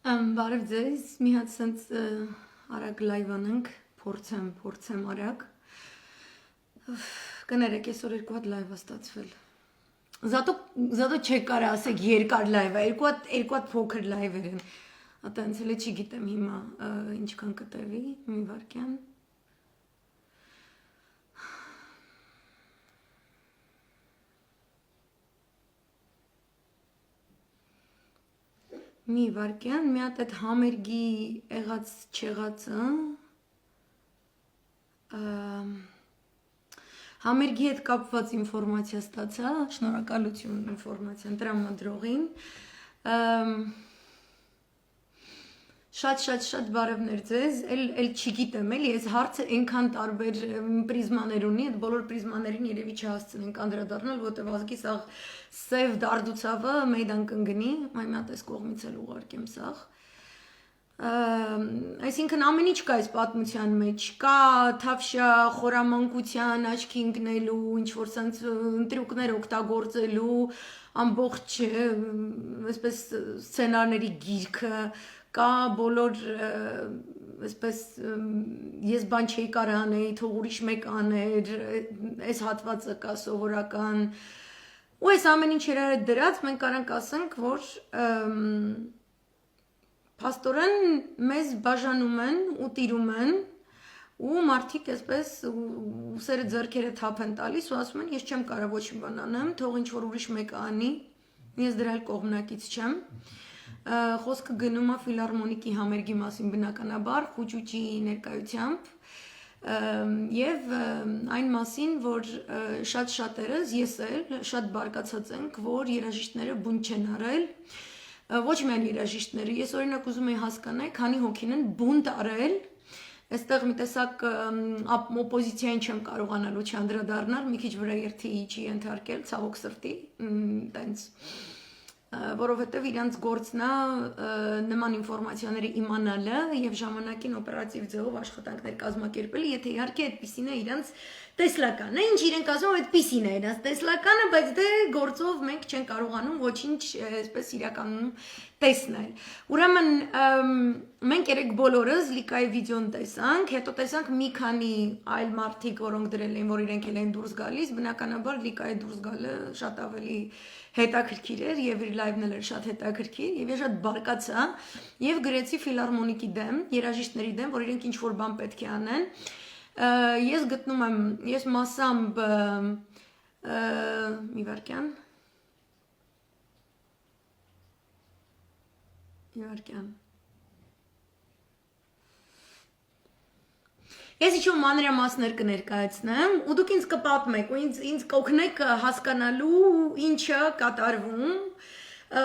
Բարև ձեզ, մի հատ սենց արագ լայվ անենք, փորձեմ արագ։ Կներեք, այսօր երկու հատ լայվ է ստացվել։ Զատո չեք կարա ասեք երկար լայվ է, երկու հատ փոքր լայվեր են։ Ատենց էլ չգիտեմ հիմա ինչքան կտևի, մի վարքյան։ Մի վարքյան, մի հատ այդ համերգի եղած չեղածը, համերգի հետ կապված ինֆորմացիա ստացա, շնորհակալություն ինֆորմացիան տրամադրողին, շատ բարևներ ձեզ, էլ չգիտեմ էլի, այս հարցը այնքան տարբեր պրիզմաներ ունի, այդ բոլոր պրիզմաներին երևի չհասցնենք անդրադառնալ, որտեղ ազգի սաղ սև դարդուցավը մեյդան կընգնի, այ մի հատ այս կողմից էլ ուղարկեմ սաղ։ Այսինքն ամեն ինչ կա այս պատմության մեջ, կա թավշյա խորամանկության աչքի ընկնելու, ինչ-որ սենց ընտրյուկներ օգտագործելու, ամբողջ այսպես սցենարների գիրքը, կա բոլոր այսպես ես բան չէի կարող անել, թող ուրիշ մեկ աներ, այս հատվածը կա սովորական, ու այս ամեն ինչ իրար հետ դրած մենք կարանք ասենք, որ փաստորեն մեզ բաժանում են ու տիրում են ու մարդիկ այսպես ուսերը ձեռքերը թափ են տալիս ու ասում են ես չեմ կարող ոչ մի բան անեմ, թող ինչ որ ուրիշ մեկը անի, ես դրա էլ կողմնակից չեմ։ Խոսքը գնում է ֆիլհարմոնիկի համերգի մասին բնականաբար խուճուճի ներկայությամբ եւ այն մասին, որ շատերս ես էլ շատ բարկացած ենք, որ երաժիշտները բուն չեն արել, ոչ միայն երաժիշտները, ես օրինակ ուզում եի հասկանալ, քանի հոգին են բունտ արել, այստեղ մի տեսակ օպոզիցիային չեմ կարողանալու չանդրադառնալ, մի քիչ վրա երթի չի ենթարկել, ցավոք սրտի, տենց որովհետև իրանց գործն է նման ինֆորմացիաները իմանալը եւ ժամանակին օպերատիվ ձևով աշխատանքներ կազմակերպելը, եթե իհարկե այդպեսին է իրանց տեսլականը, ինչ իրենք ասում այդպեսին է իրանց տեսլականը, բայց դե գործով մենք չեն կարողանում ոչինչ այսպես իրականում տեսնել։ Ուրեմն մենք երեք բոլորս լիկայի վիդեոն տեսանք, հետո տեսանք մի քանի այլ մարդիկ, որոնք դրել էին, որ իրենք էլ են դուրս գալիս, բնականաբար լիկայի դուրս գալը շատ ավելի հետաքրքիր էր եւ իր լայվն էր շատ հետաքրքիր եւ ես շատ բարկացա եւ գրեցի ֆիլհարմոնիկի դեմ, երաժիշտների դեմ, որ իրենք ինչ որ բան պետք է անեն։ Ես գտնում եմ, ես մասամբ մի վարքյան Ես ինչ-որ մանրամասներ կներկայացնեմ ու դուք ինձ կպատմեք ու ինձ կօգնեք հասկանալու ինչը կատարվում։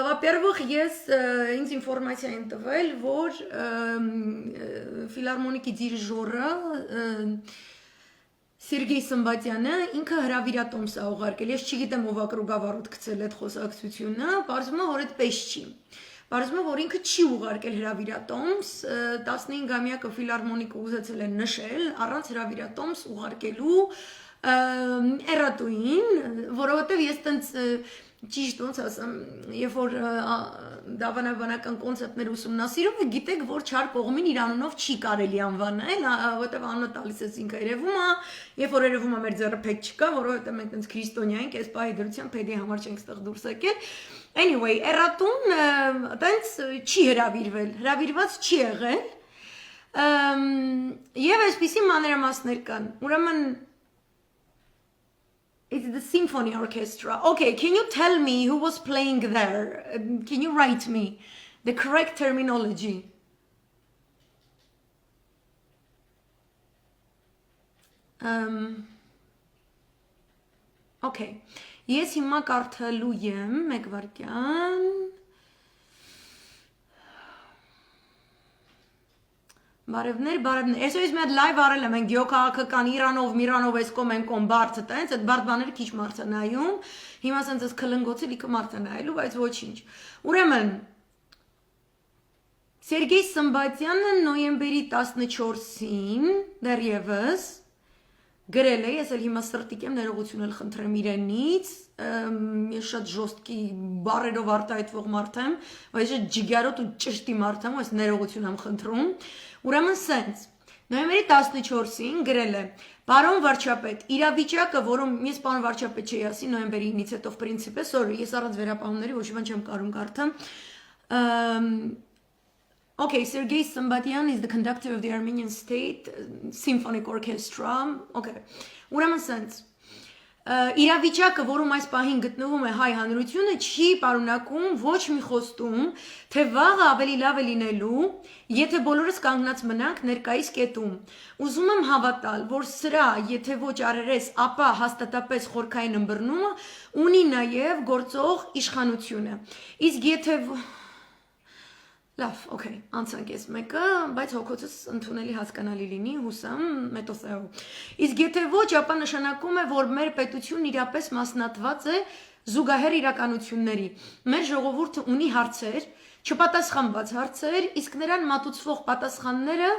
Во-первых, ինձ ինֆորմացիա են տվել, որ ֆիլհարմոնիկի դիրիժորը Սերգեյ Սմբատյանը ինքը հրավիրատոմս է ուղարկել։ Ես չգիտեմ ով է կրուգավառոտ գցել այդ խոսակցությունը, պարզվում է, որ այդպես չի։ Պարզվում է, որ ինքը չի ուղարկել հրավիրատոմս, 15-ամյակը ֆիլհարմոնիկը ուզեցել են նշել առանց հրավիրատոմս ուղարկելու էրատուին, որովհետև ես տենց ճիշտ ոնց ասեմ, երբ որ դավանաբանական կոնցեպտներ ուսումնասիրում եք, գիտեք, որ չար կողմին իր անունով չի կարելի անվանել, որովհետև անունը տալիս ես ինքը երևում է, երբ որ երևում է մեր ձեռը փետ չկա, որովհետև մենք տենց քրիստոնյա ենք, այս պահի դրությամբ փեդի համար չենք ստեղ դուրս եկել։ Anyway, էրատուն տենց չի հրավիրվել, հրավիրված չի եղել, եւ այսպիսի մանրամասներ կան, ուրեմն It's the symphony orchestra. Okay, can you tell me who was playing there? Can you write me the correct terminology? Okay. Ես հիմա կարդալու եմ մեկ վարքյան։ Բարևներ, այսօր ես մի հատ լայվ արել եմ, ենք գեոքաղաքական Իրանով, Միրանով, այս կոմ են կոմ բարդը տենց, այդ բարդ բաները քիչ մարդ է նայում, հիմա սենց ես քլնգոցի լիքը մարդ է նայելու, բայց ոչինչ։ Ուրեմն, Սերգեյ Սմբատյանը նոյեմբերի 14-ին դեռևս գրել է, ես էլ հիմա սրտիկ եմ ներողություն էլ խնդրեմ իրենից, ես շատ ժոստկի բառերով արտահայտվող մարդ եմ, բայց ես ջիգարոտ ու ճշտի մարդ եմ, ես ներողություն եմ խնդրում։ Ուրեմն սենց նոյեմբերի 14-ին գրել է. Պարոն վարչապետ, իրավիճակը, որում ես պարոն վարչապետ չի ասի, նոյեմբերի 9-ից հետո в принципе, sorry, ես առանց վերապահումների ոչ մի բան չեմ կարող կարդամ։ Okay, Sergei Sambatyan is the conductor of the Armenian State Symphonic Orchestra. Okay. Ուրեմն սենց իրավիճակը, որում այս պահին գտնվում է հայ հանրությունը, չի պարունակում ոչ մի խոստում, թե վաղը ավելի լավ է լինելու, եթե բոլորս կանգնած մնանք ներկայիս կետում։ Ուզում եմ հավատալ, որ սրա, եթե ոչ արերես, ապա հաստատապես խորքային ըմբռնումը ունի նաև գործող իշխանությունը։ Իսկ եթե լավ, okay, անցանք ես մեկը, բայց հոգոցս ընդունելի հասկանալի լինի, հուսամ, մետոսեով։ Իսկ եթե ոչ, ապա նշանակում է, որ մեր պետությունն իրապես մասնատված է զուգահեռ իրականությունների։ Մեր ժողովուրդը ունի հարցեր, չպատասխանված հարցեր, իսկ նրան մատուցվող պատասխանները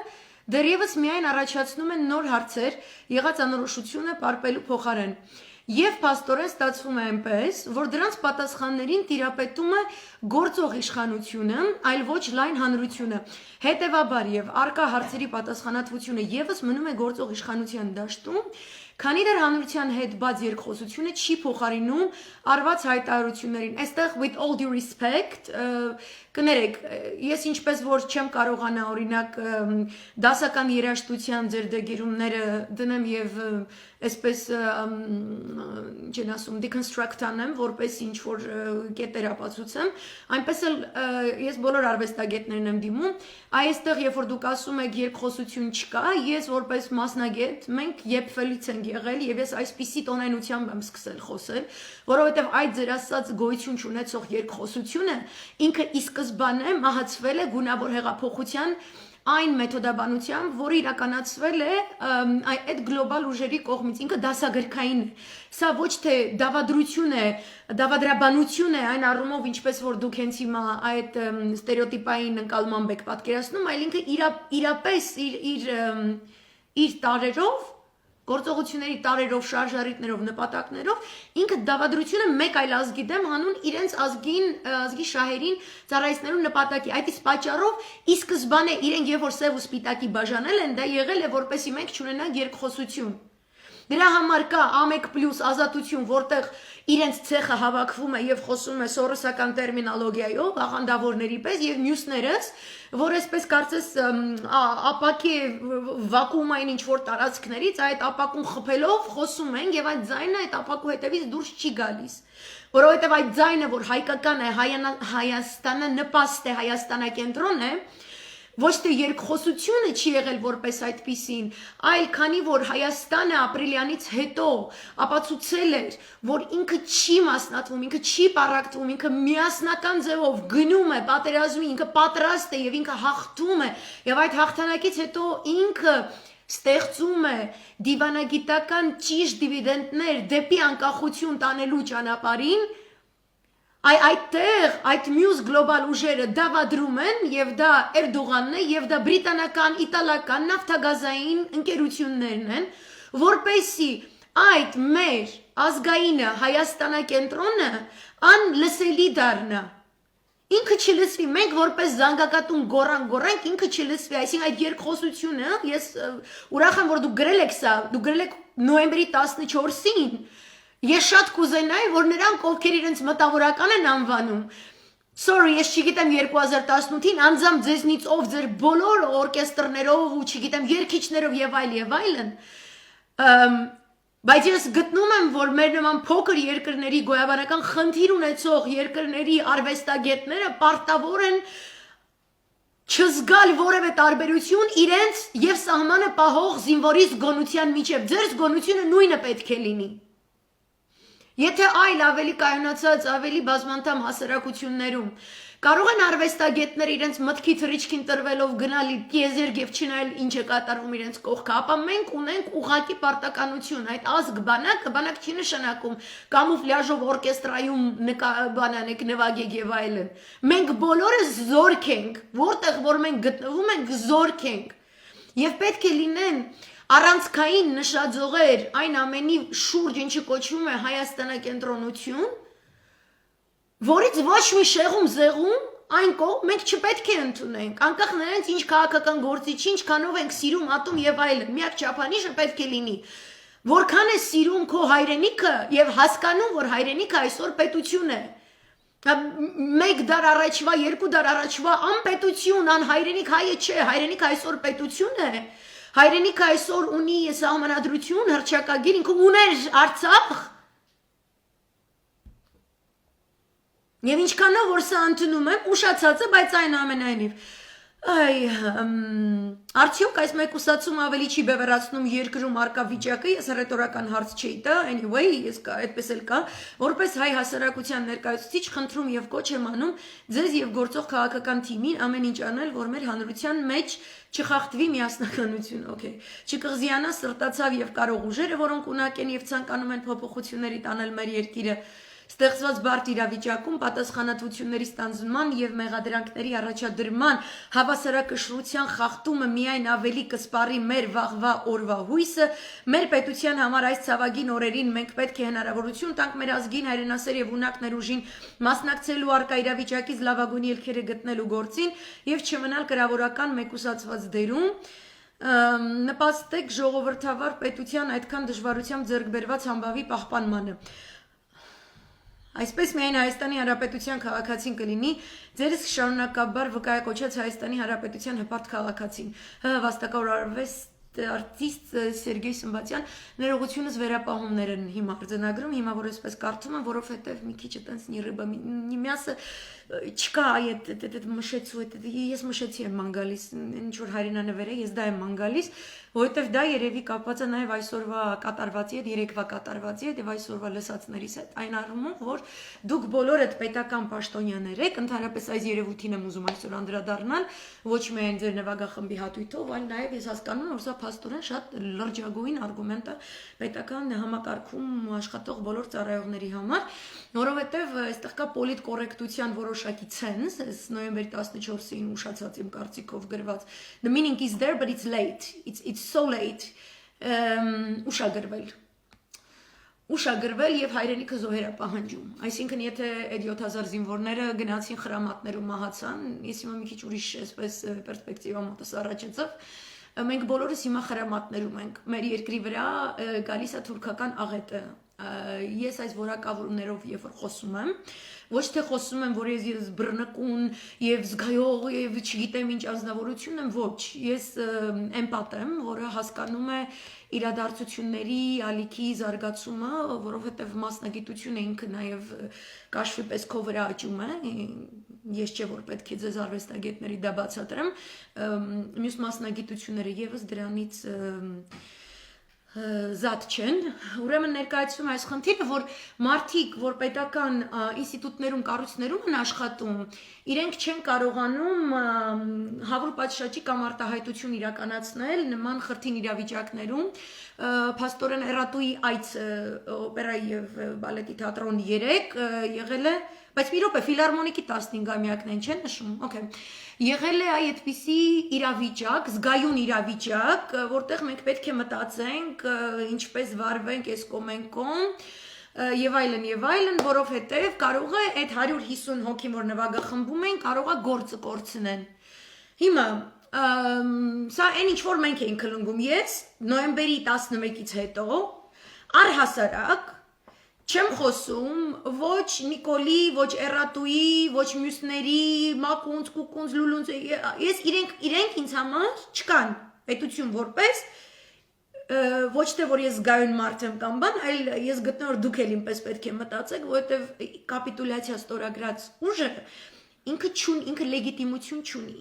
դեռևս միայն առաջացնում են նոր հարցեր, եղած անորոշությունը պարպելու փոխարեն։ Եվ փաստորեն ստացվում է այնպես, որ դրանց պատասխաններին տիրապետում է գործող իշխանությունը, այլ ոչ լայն հանրությունը։ Հետևաբար եւ արկա հարցերի պատասխանատվությունը եւս մնում է գործող իշխանության դաշտում, քանի դեռ հանրության հետ բաց երկխոսությունը չի փոխարինում արված հայտարարություններին։ Այստեղ with all due respect, կներեք, ես ինչպես որ չեմ կարողանա օրինակ դասական երաժշտության ձեր դեգիրումները դնեմ եւ այսպես չեն ասում deconstruct անեմ, որպես ինչ որ կետեր ապացուցեմ, այնպես էլ ես բոլոր արվեստագետներն եմ դիմում, այստեղ երբ որ դուք ասում եք երկխոսություն չկա, ես որպես մասնագետ մենք եփվելից ենք եղել եւ ես այսպիսի տոնայնությամբ եմ սկսել խոսել, որովհետեւ այդ ձեր ասած գոյություն չունեցող երկխոսությունը ինքը ի սկզբանե մահացվել է գունավոր հեղափոխության այն մեթոդաբանությամբ, որը իրականացվել է այդ գլոբալ ուժերի կողմից, ինքը դասագրքային է։ Սա ոչ թե դավադրություն է, դավադրաբանություն է այն առումով, ինչպես որ դուք հենց հիմա այդ ստերեոտիպային ընկալմամբ եք պատկերացնում, այլ ինքը իրապես իր տարերով գործողությունների տարերով, շարժառիթներով, նպատակներով, ինքը դավադրությունը մեկ այլ ազգի դեմ հանուն իրենց ազգի շահերին ծառայեցնելու նպատակի։ Այդ իսկ պատճառով ի սկզբանե իրենք երբ որ սև ու սպիտակի բաժանել են, դա եղել է որպեսզի մենք չունենանք երկխոսություն։ Դրա համար կա A1+ ազատություն, որտեղ իրենց ցեխը հավաքվում է եւ խոսում է սորոսական տերմինոլոգիայով, աղանդավորների պես եւ մյուսներս, որ այսպես կարծես ապակի վակուումային ինչ որ տարածքներից այդ ապակուն խփելով խոսում են եւ այդ ձայնը այդ ապակու հետևից դուրս չի գալիս, որովհետեւ այդ ձայնը, որ հայկական է, Հայաստանը նպաստ է, Հայաստանակենտրոն է, ոչ թե երկխոսությունը չի եղել որպես այդպիսին, այլ քանի որ Հայաստանը ապրիլյանից հետո ապացուցել էր, որ ինքը չի մասնատվում, ինքը չի պառակտվում, ինքը միասնական ձևով գնում է պատերազմի, ինքը պատրաստ է եւ ինքը հաղթում է, եւ այդ հաղթանակից հետո ինքը ստեղծում է դիվանագիտական ճիշտ դիվիդենտներ դեպի անկախություն տանելու ճանապարհին, այդտեղ այդ մյուս գլոբալ ուժերը դավադրում են եւ դա Էրդողանն է եւ դա բրիտանական, իտալական նավթագազային ընկերություններն են, որպեսզի այդ մեր ազգայինը Հայաստանակենտրոնը անլսելի դառնա։ Ինքը չլսվի, մենք որպես զանգակատուն գորանք, ինքը չլսվի, այսինքն այդ երկխոսությունը, ես ուրախ եմ, որ դուք գրել եք սա, դուք գրել եք նոյեմբերի 14-ին, ես շատ կուզենայի, որ նրանք, ովքեր իրենց մտավորական են անվանում, sorry, ես չգիտեմ 2018-ին, անձամբ ձեզնից ով ձեր բոլոր օրկեստրներով ու չգիտեմ երգիչներով եւ այլն, բայց ես գտնում եմ, որ մեր նման փոքր երկրների գոյաբանական խնդիր ունեցող երկրների արվեստագետները պարտավոր են չզգալ որևէ տարբերություն իրենց եւ սահմանը պահող զինվորի զգոնության միջև, ձեր զգոնությունը նույնը պետք է լինի։ Եթե այլ ավելի կայունացած, ավելի բազմանդամ հասարակություններում կարող են արվեստագետները իրենց մտքի թռիչքին տրվելով գնալ տիեզերք եւ չնայել ինչ է կատարվում իրենց կողքը, ապա մենք ունենք ուղղակի պարտականություն, այդ ազգ բանակ չի նշանակում կամուֆլյաժով օրկեստրայում բանանեք նվագեք եւ այլն։ Մենք բոլորս զորք ենք, որտեղ որ մենք գտնվում ենք, զորք ենք։ Եվ պետք է լինեն առանցքային նշաձողեր այն ամենի շուրջ ինչը կոչվում է Հայաստանակենտրոնություն, որից ոչ մի շեղում զեղում այն կողմ մենք չպետք է ընդունենք, անկախ նրանից ինչ քաղաքական գործիչ, ինչքանով ենք սիրում ատում եւ այլն, միակ չափանիշը պետք է լինի, որքան է սիրում քո հայրենիքը եւ հասկանում, որ հայրենիքը այսօր պետություն է, մեկ դար առաջվա, երկու դար առաջվա անպետություն, անհայրենիք հայը չէ, հայրենիքը այսօր պետություն է, հայրենիքը այսօր ունի սահմանադրություն, հռչակագիր, ինքը ուներ Արցախ. Եվ ինչքանով որ սա ընդունում եմ, ուշացած է, բայց այն ամենայնիվ արդյոք այս մեկուսացումը ավելի չի բևեռացնում երկրում արկա վիճակը, ես ռետորական հարց չէի տա, anyway, ես այդպես էլ կա, որպես հայ հասարակության ներկայացուցիչ խնդրում եւ կոչ եմ անում ձեզ եւ գործող քաղաքական թիմին ամեն ինչ անել, որ մեր հանրության մեջ չխախտվի միասնականություն, okay, չկղզիանա սրտացավ եւ կարող ուժերը, որոնք ունակ են եւ ցանկանում են փոփոխությունների տանել մեր երկիրը ստեղծված բարդ իրավիճակում պատասխանատվությունների ստանձնման եւ մեղադրանքների առաջադրման հավասարակշռության խախտումը միայն ավելի կսպառի մեր վաղվա օրվա հույսը, մեր պետության համար այս ցավագին օրերին մենք պետք է հնարավորություն տանք մեր ազգին հայրենասեր եւ ունակ ներուժին մասնակցելու արկա իրավիճակից լավագույն ելքերը գտնելու գործին եւ չմնալ կրավորական մեկուսացված դերում նպաստեք ժողովրդավար պետության այդքան դժվարությամբ ձեռք բերված համբավի պահպանմանը Այսպես միայն Հայաստանի Հանրապետության քաղաքացին կլինի, ձերս շարունակաբար վկայակոչած Հայաստանի Հանրապետության հպարտ քաղաքացին, վաստակավոր արտիստ Սերգեյ Սմբատյան, ներողությունս վերապահումներ են հիմա արձանագրում, հիմա որ այսպես կարդում եմ, որովհետև մի քիչ այտենց նիրыбը, միասը չկա այդ մշեցու, ես մշեցի եմ ման գալիս, ինչ որ հայրենանվեր է, ես դա եմ ման գալիս, որովհետև դա երևի կապված է նաև այսօրվա կատարվածի հետ, երեկվա կատարվածի հետ եւ այսօրվա լսածներիս հետ, այն առումով, որ դուք բոլորդ պետական պաշտոնյաներ եք, ընդհանրապես այս երևույթին եմ ուզում այսօր անդրադառնալ, ոչ միայն ձեր նվագախմբի հատույթով, այլ նաև ես հասկանում եմ, որ սա փաստորեն շատ լրջագույն արգումենտ է պետական համակարգում աշխատող բոլոր ծառայողների համար, որովհետև այստեղ կա պոլիտկորեկտության որոշակի ցենզ, այս նոյեմբերի 14-ին ուշացած իմ կարծիքով գրված. The meaning is there but it's late. It's so late. Ուշագրվել եւ հայրենիքը զոհեր է պահանջում։ Այսինքն եթե այդ 7000 զինվորները գնացին խրամատներում մահացան, ես հիմա մի քիչ ուրիշ այսպես պերսպեկտիվա մոտս առաջացավ, մենք բոլորս հիմա խրամատներում ենք։ Մեր երկրի վրա գալիս է թուրքական աղետը։ Ես այս որակավորումներով երբ որ խոսում եմ, ոչ թե խոսում եմ, որ ես բռնկուն եւ զգայող եւ չգիտեմ ինչ անձնավորություն եմ, ոչ, ես էմպատ եմ, որը հասկանում է իրադարձությունների ալիքի զարգացումը, որովհետեւ մասնագիտությունը ինքը նաեւ կաշվի պես քո վրա աճում է, ես չէ որ պետք է ձեզ արվեստագետների դա բացատրեմ, մյուս մասնագիտությունները եւս դրանից զատ չեն, ուրեմն ներկայացվում այս խնդիրը, որ մարդիկ, որ պետական ինստիտուտներում, կառույցներում են աշխատում, իրենք չեն կարողանում հավուր պատշաճի կամ արտահայտություն իրականացնել նման խրթին իրավիճակներում, փաստորեն Էրատուի այց օպերայի եւ բալետի թատրոն 3 եղել է, բայց մի րոպե ֆիլհարմոնիկի 15-ամյակն են չեն նշում, okay. Եղել է այդպիսի իրավիճակ, զգայուն իրավիճակ, որտեղ մենք պետք է մտածենք, ինչպես վարվենք այս կողմեն կողմ, եւ այլն, որովհետեւ կարող է այդ 150 հոգին, որ նվագախմբում են, կարող է գործը կորցնեն։ Հիմա սա այն ինչ որ մենք էինք քլնգում, ես նոյեմբերի 11-ից հետո առհասարակ չեմ խոսում ոչ Նիկոլի, ոչ Էրատուի, ոչ մյուսների, Մակունց, Կուկունց, Լուլունց, ես իրենք ինձ համար չկան պետություն որպես ոչ թե որ ես զգայուն մարդ եմ կամ բան, այլ ես գտնում որ դուք էլ ինպես պետք է մտածեք, որովհետև կապիտուլյացիա ստորագրած ուժը ինքը լեգիտիմություն չունի։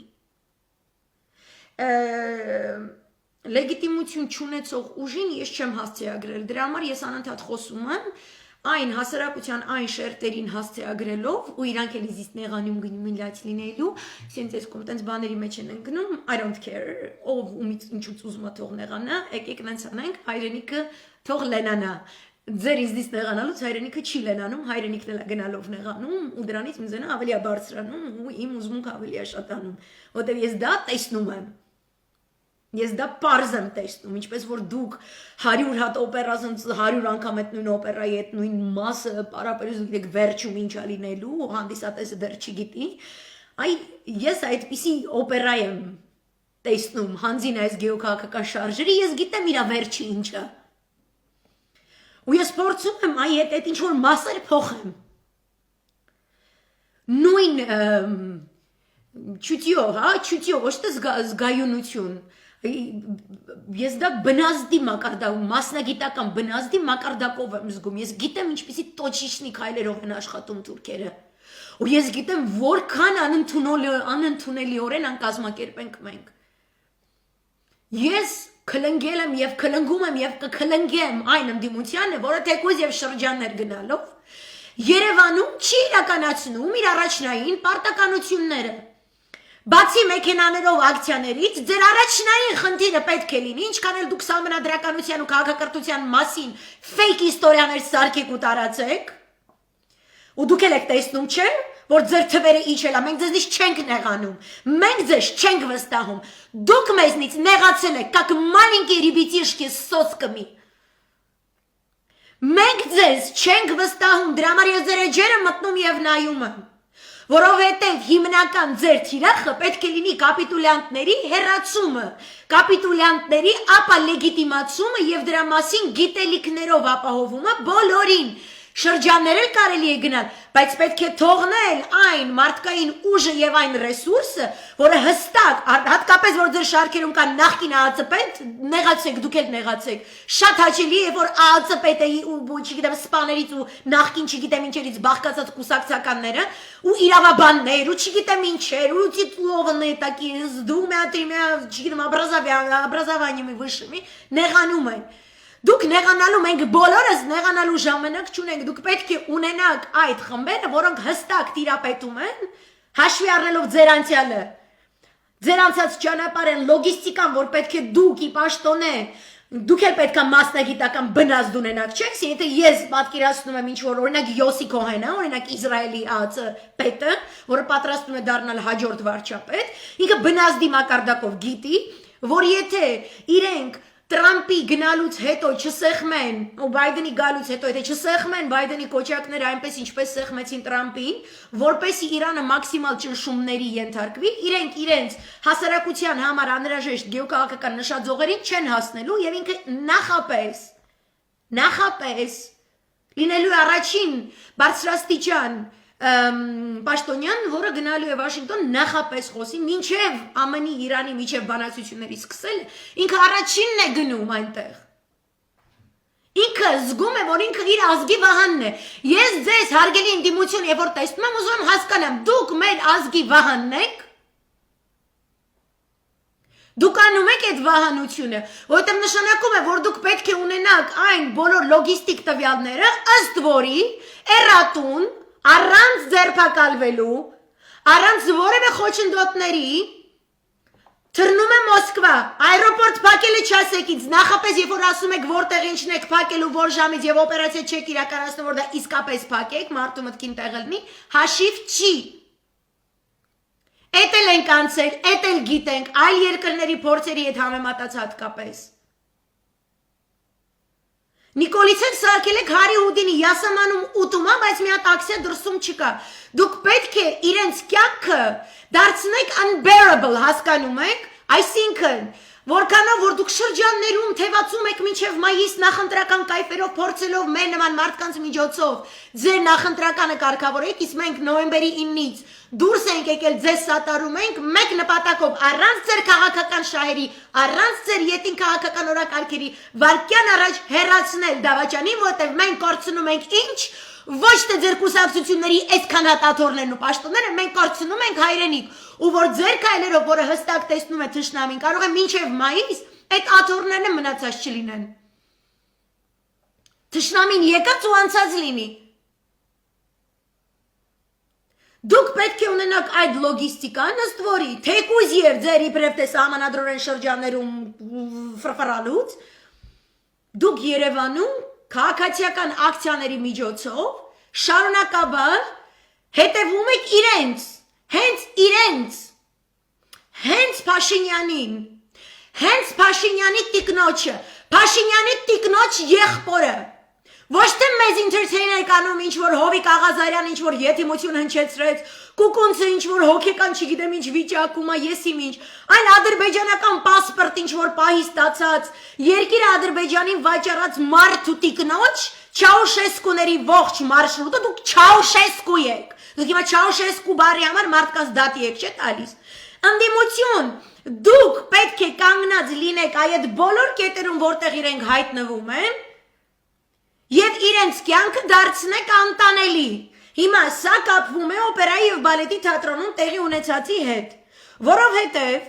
Լեգիտիմություն չունեցող ուժին ես չեմ հասցեագրել, դրա համար ես անընդհատ խոսում եմ այն հասարակության այն շերտերին հասցեագրելով ու իրանք էլ իզիստ նեղանում գնում միլիաց լինելու, սենց այս կոմտենց բաների մեջ են ընկնում, I don't care, ով ումից ինչուց ուզում է թող նեղանա, եկեք նենց անենք, հայրենիքը թող լենանա, ձեր իզիստ նեղանալուց հայրենիքը չի լենանում, հայրենիքն էլ գնալով նեղանում ու դրանից ինձ ավելի է բարձրանում ու իմ ուզմունքը ավելի է շատանում, որտեղ ես դա տեսնում եմ։ Ես դա պարզ եմ տեսնում, ինչպես որ դուք 100 հատ օպերազն 100 անգամ այդ նույն օպերայի այդ նույն մասը պարապերուս գիտեք վերջում ինչա լինելու, հանդիսատեսը դեռ չգիտի, այ ես այդպիսի օպերա եմ տեսնում, հանձին այս գեոքաղաքական շարժերի, ես գիտեմ իրա վերջը ինչա։ Ու ես փորձում եմ այդ ինչ որ մասեր փոխեմ։ Նույն չուտիով, չուտիով, ոչ թե զգայունություն։ Ես դա բնազդի մակարդակով, մասնագիտական բնազդի մակարդակով եմ զգում։ Ես գիտեմ ինչպիսի տոչիչնի քայլերով են աշխատում թուրքերը։ Ու ես գիտեմ որքան անընդունելիորեն անկազմակերպենք մենք։ Ես քլնգել եմ եւ քլնգում եմ եւ կքլնգեմ այն ընդդիմությանը, որը թեկուզ եւ շրջաններ գնալով Երևանում չի իրականացնում իր առաջնային պարտականությունները։ Բացի մեքենաներով ակցիաներից, ձեր առաջնային խնդիրը պետք է լինի, ինչքան էլ դուք սահմանադրականության ու քաղաքակրթության մասին ֆեյք իստորիաներ սարքեք ու տարածեք, ու դուք եք տեսնում, չէ, որ ձեր թվերը իջել է, մենք ձեզնից չենք նեղանում, մենք ձեզ չենք վստահում, դուք մեզնից նեղացել եք, как маленькие ребятишки с сосками։ Մենք ձեզ չենք վստահում, դրա համար ես ձեր էջերը մտնում եւ նայում եմ։ Որովհետև հիմնական ձեր թիրախը պետք է լինի կապիտուլյանտների հեռացումը, կապիտուլյանտների ապալեգիտիմացումը եւ դրա մասին գիտելիքներով ապահովումը բոլորին։ Շրջաններ էլ կարելի է գնալ, բայց պետք է թողնել այն մարդկային ուժը եւ այն ռեսուրսը, որը հստակ, հատկապես որ ձեր շարքերում կան նախկին ԱԱՑՊ, նեղացեք, դուք եք նեղացեք։ Շատ հաճելի է, որ ԱԱՑՊ-ի ու չգիտեմ սպաներից ու նախկին չգիտեմ ինչերից բաղկացած կուսակցականները ու իրավաբաններ ու չգիտեմ ինչեր ու տիտլովնե такие с двумя-тремя, չգիտեմ образованиями высшими նեղանում են։ Դուք նեղանալու, մենք բոլորս նեղանալու ժամանակ չունենք, դուք պետք է ունենաք այդ խմբերը, որոնք հստակ տիրապետում են, հաշվի առնելով ձեր անցյալը, ձեր անցած ճանապարհն, լոգիստիկան, որ պետք է դուք ի պաշտոնե, դուք էլ պետք է մասնագիտական բնազդ ունենաք, չէ՞, եթե ես պատկերացնում եմ ինչ-որ օրինակ Յոսի Քոհենը, օրինակ Իսրայելի պետը, որը պատրաստվում է դառնալ հաջորդ վարչապետ, ինքը բնազդի մակարդակով գիտի, որ եթե իրենք Տրամպի գնալուց հետո չսեղմեն, ու Բայդենի գալուց հետո եթե չսեղմեն Բայդենի կոչակները այնպես ինչպես սեղմեցին Տրամպին, որպեսի Իրանը մաքսիմալ ճնշումների ենթարկվի, իրենք իրենց հասարակության համար անհրաժեշտ գեոքաղաքական նշաձողերին չեն հասնելու եւ ինքը նախապես լինելու առաջին բարձրաստիճան պաշտոնյան, որը գնալու է Վաշինգտոն նախապես խոսի, մինչև ԱՄՆ-ի Իրանի միջև բանակցությունների սկսել, ինքը առաջինն է գնում այնտեղ։ Ինքը զգում է, որ ինքը իր ազգի վահանն է։ Ես ձեզ հարգելի ընդդիմություն, երբ որ տեսնում եմ, ուզում եմ հասկանամ, դուք մեր ազգի վահանն եք։ Դուք անում եք այդ վահանությունը, որովհետև նշանակում է, որ դուք պետք է ունենաք այն բոլոր լոգիստիկ տվյալները, ըստ որի էրատուն առանց ձերբակալվելու, առանց որևէ խոչընդոտների, թռնում է Մոսկվա, այրոպորտ փակելը չասեք ինձ, նախապես երբ որ ասում եք որտեղ ինչն եք փակելու, որ ժամից եւ օպերացիա չեք իրականացնում, որ դա իսկապես փակեք, մարդու մտքին տեղ լինի, հաշիվ չի։ Էդ էլ ենք անցել, էդ էլ գիտենք, այլ երկրների փորձերի հետ համեմատած հատկապես։ Նիկոլիցեն սարքել եք Հարի Հուդինի յասամանում ուտումա, բայց մի հատ ակսիա դրսում չկա։ Դուք պետք է իրենց կյանքը դարձնեք unbearable, հասկանում եք, այսինքն, որքանով որ դուք շրջաններում թևածում եք մինչև մայիս նախընտրական կայֆերով փորձելով մեր նման մարդկանց միջոցով ձեր նախընտրականը կարգավորեք, իսկ մենք նոյեմբերի 9-ից դուրս ենք եկել, ձեզ սատարում ենք մեկ նպատակով, առանց ձեր քաղաքական շահերի, առանց ձեր ետին քաղաքական օրակարգերի վարկյան առաջ հեռացնել դավաճանին, որտեղ մենք կորցնում ենք ինչ, ոչ թե ձեր կուսակցությունների այսքան հատաթորներն ու պաշտոնները, մենք կորցնում ենք հայրենիք, ու որ ձեր քայլերով, որը հստակ տեսնում է թշնամին, կարող է մինչև մայիս այդ աթոռներն մնացած չլինեն։ Թշնամին եկած ու անցած լինի։ Դուք պետք է ունենաք այդ լոգիստիկան, ըստ որի թեկուզ եւ ձեր իբրև թե սահմանադրորեն շրջաններում ֆրֆրալուց, դուք Երևանում քաղաքացիական ակցիաների միջոցով շարունակաբար հետևում եք իրենց, հենց Փաշինյանին, Հենց Փաշինյանի տիկնոջը, Փաշինյանի տիկնոջ եղբորը Ոչ թե մեզ entertainer կանում ինչ-որ Հովիկ Աղազարյան ինչ-որ եթիմություն հնչեցրեց, Կուկունցը ինչ-որ հոգեկան չգիտեմ ինչ վիճակում է, ես իմ ինչ, այլ ադրբեջանական պասպորտ ինչ-որ պահի ստացած, երկիրը Ադրբեջանին վաճառած մարդ ու տիկնոջ, Չաուշեսկուների ողջ մարշրուտը դուք Չաուշեսկու եք, դուք հիմա Չաուշեսկու բառի համար մարդկանց դատի եք չէ տալիս, ընդդիմություն, դուք պետք է կանգնած լինեք այդ բոլոր կետերում, որտեղ իրենք հայտնվում են, Եվ իրենց կյանքը դարձնեք անտանելի։ Հիմա սա կապվում է օպերայի և բալետի թատրոնում տեղի ունեցածի հետ, որովհետև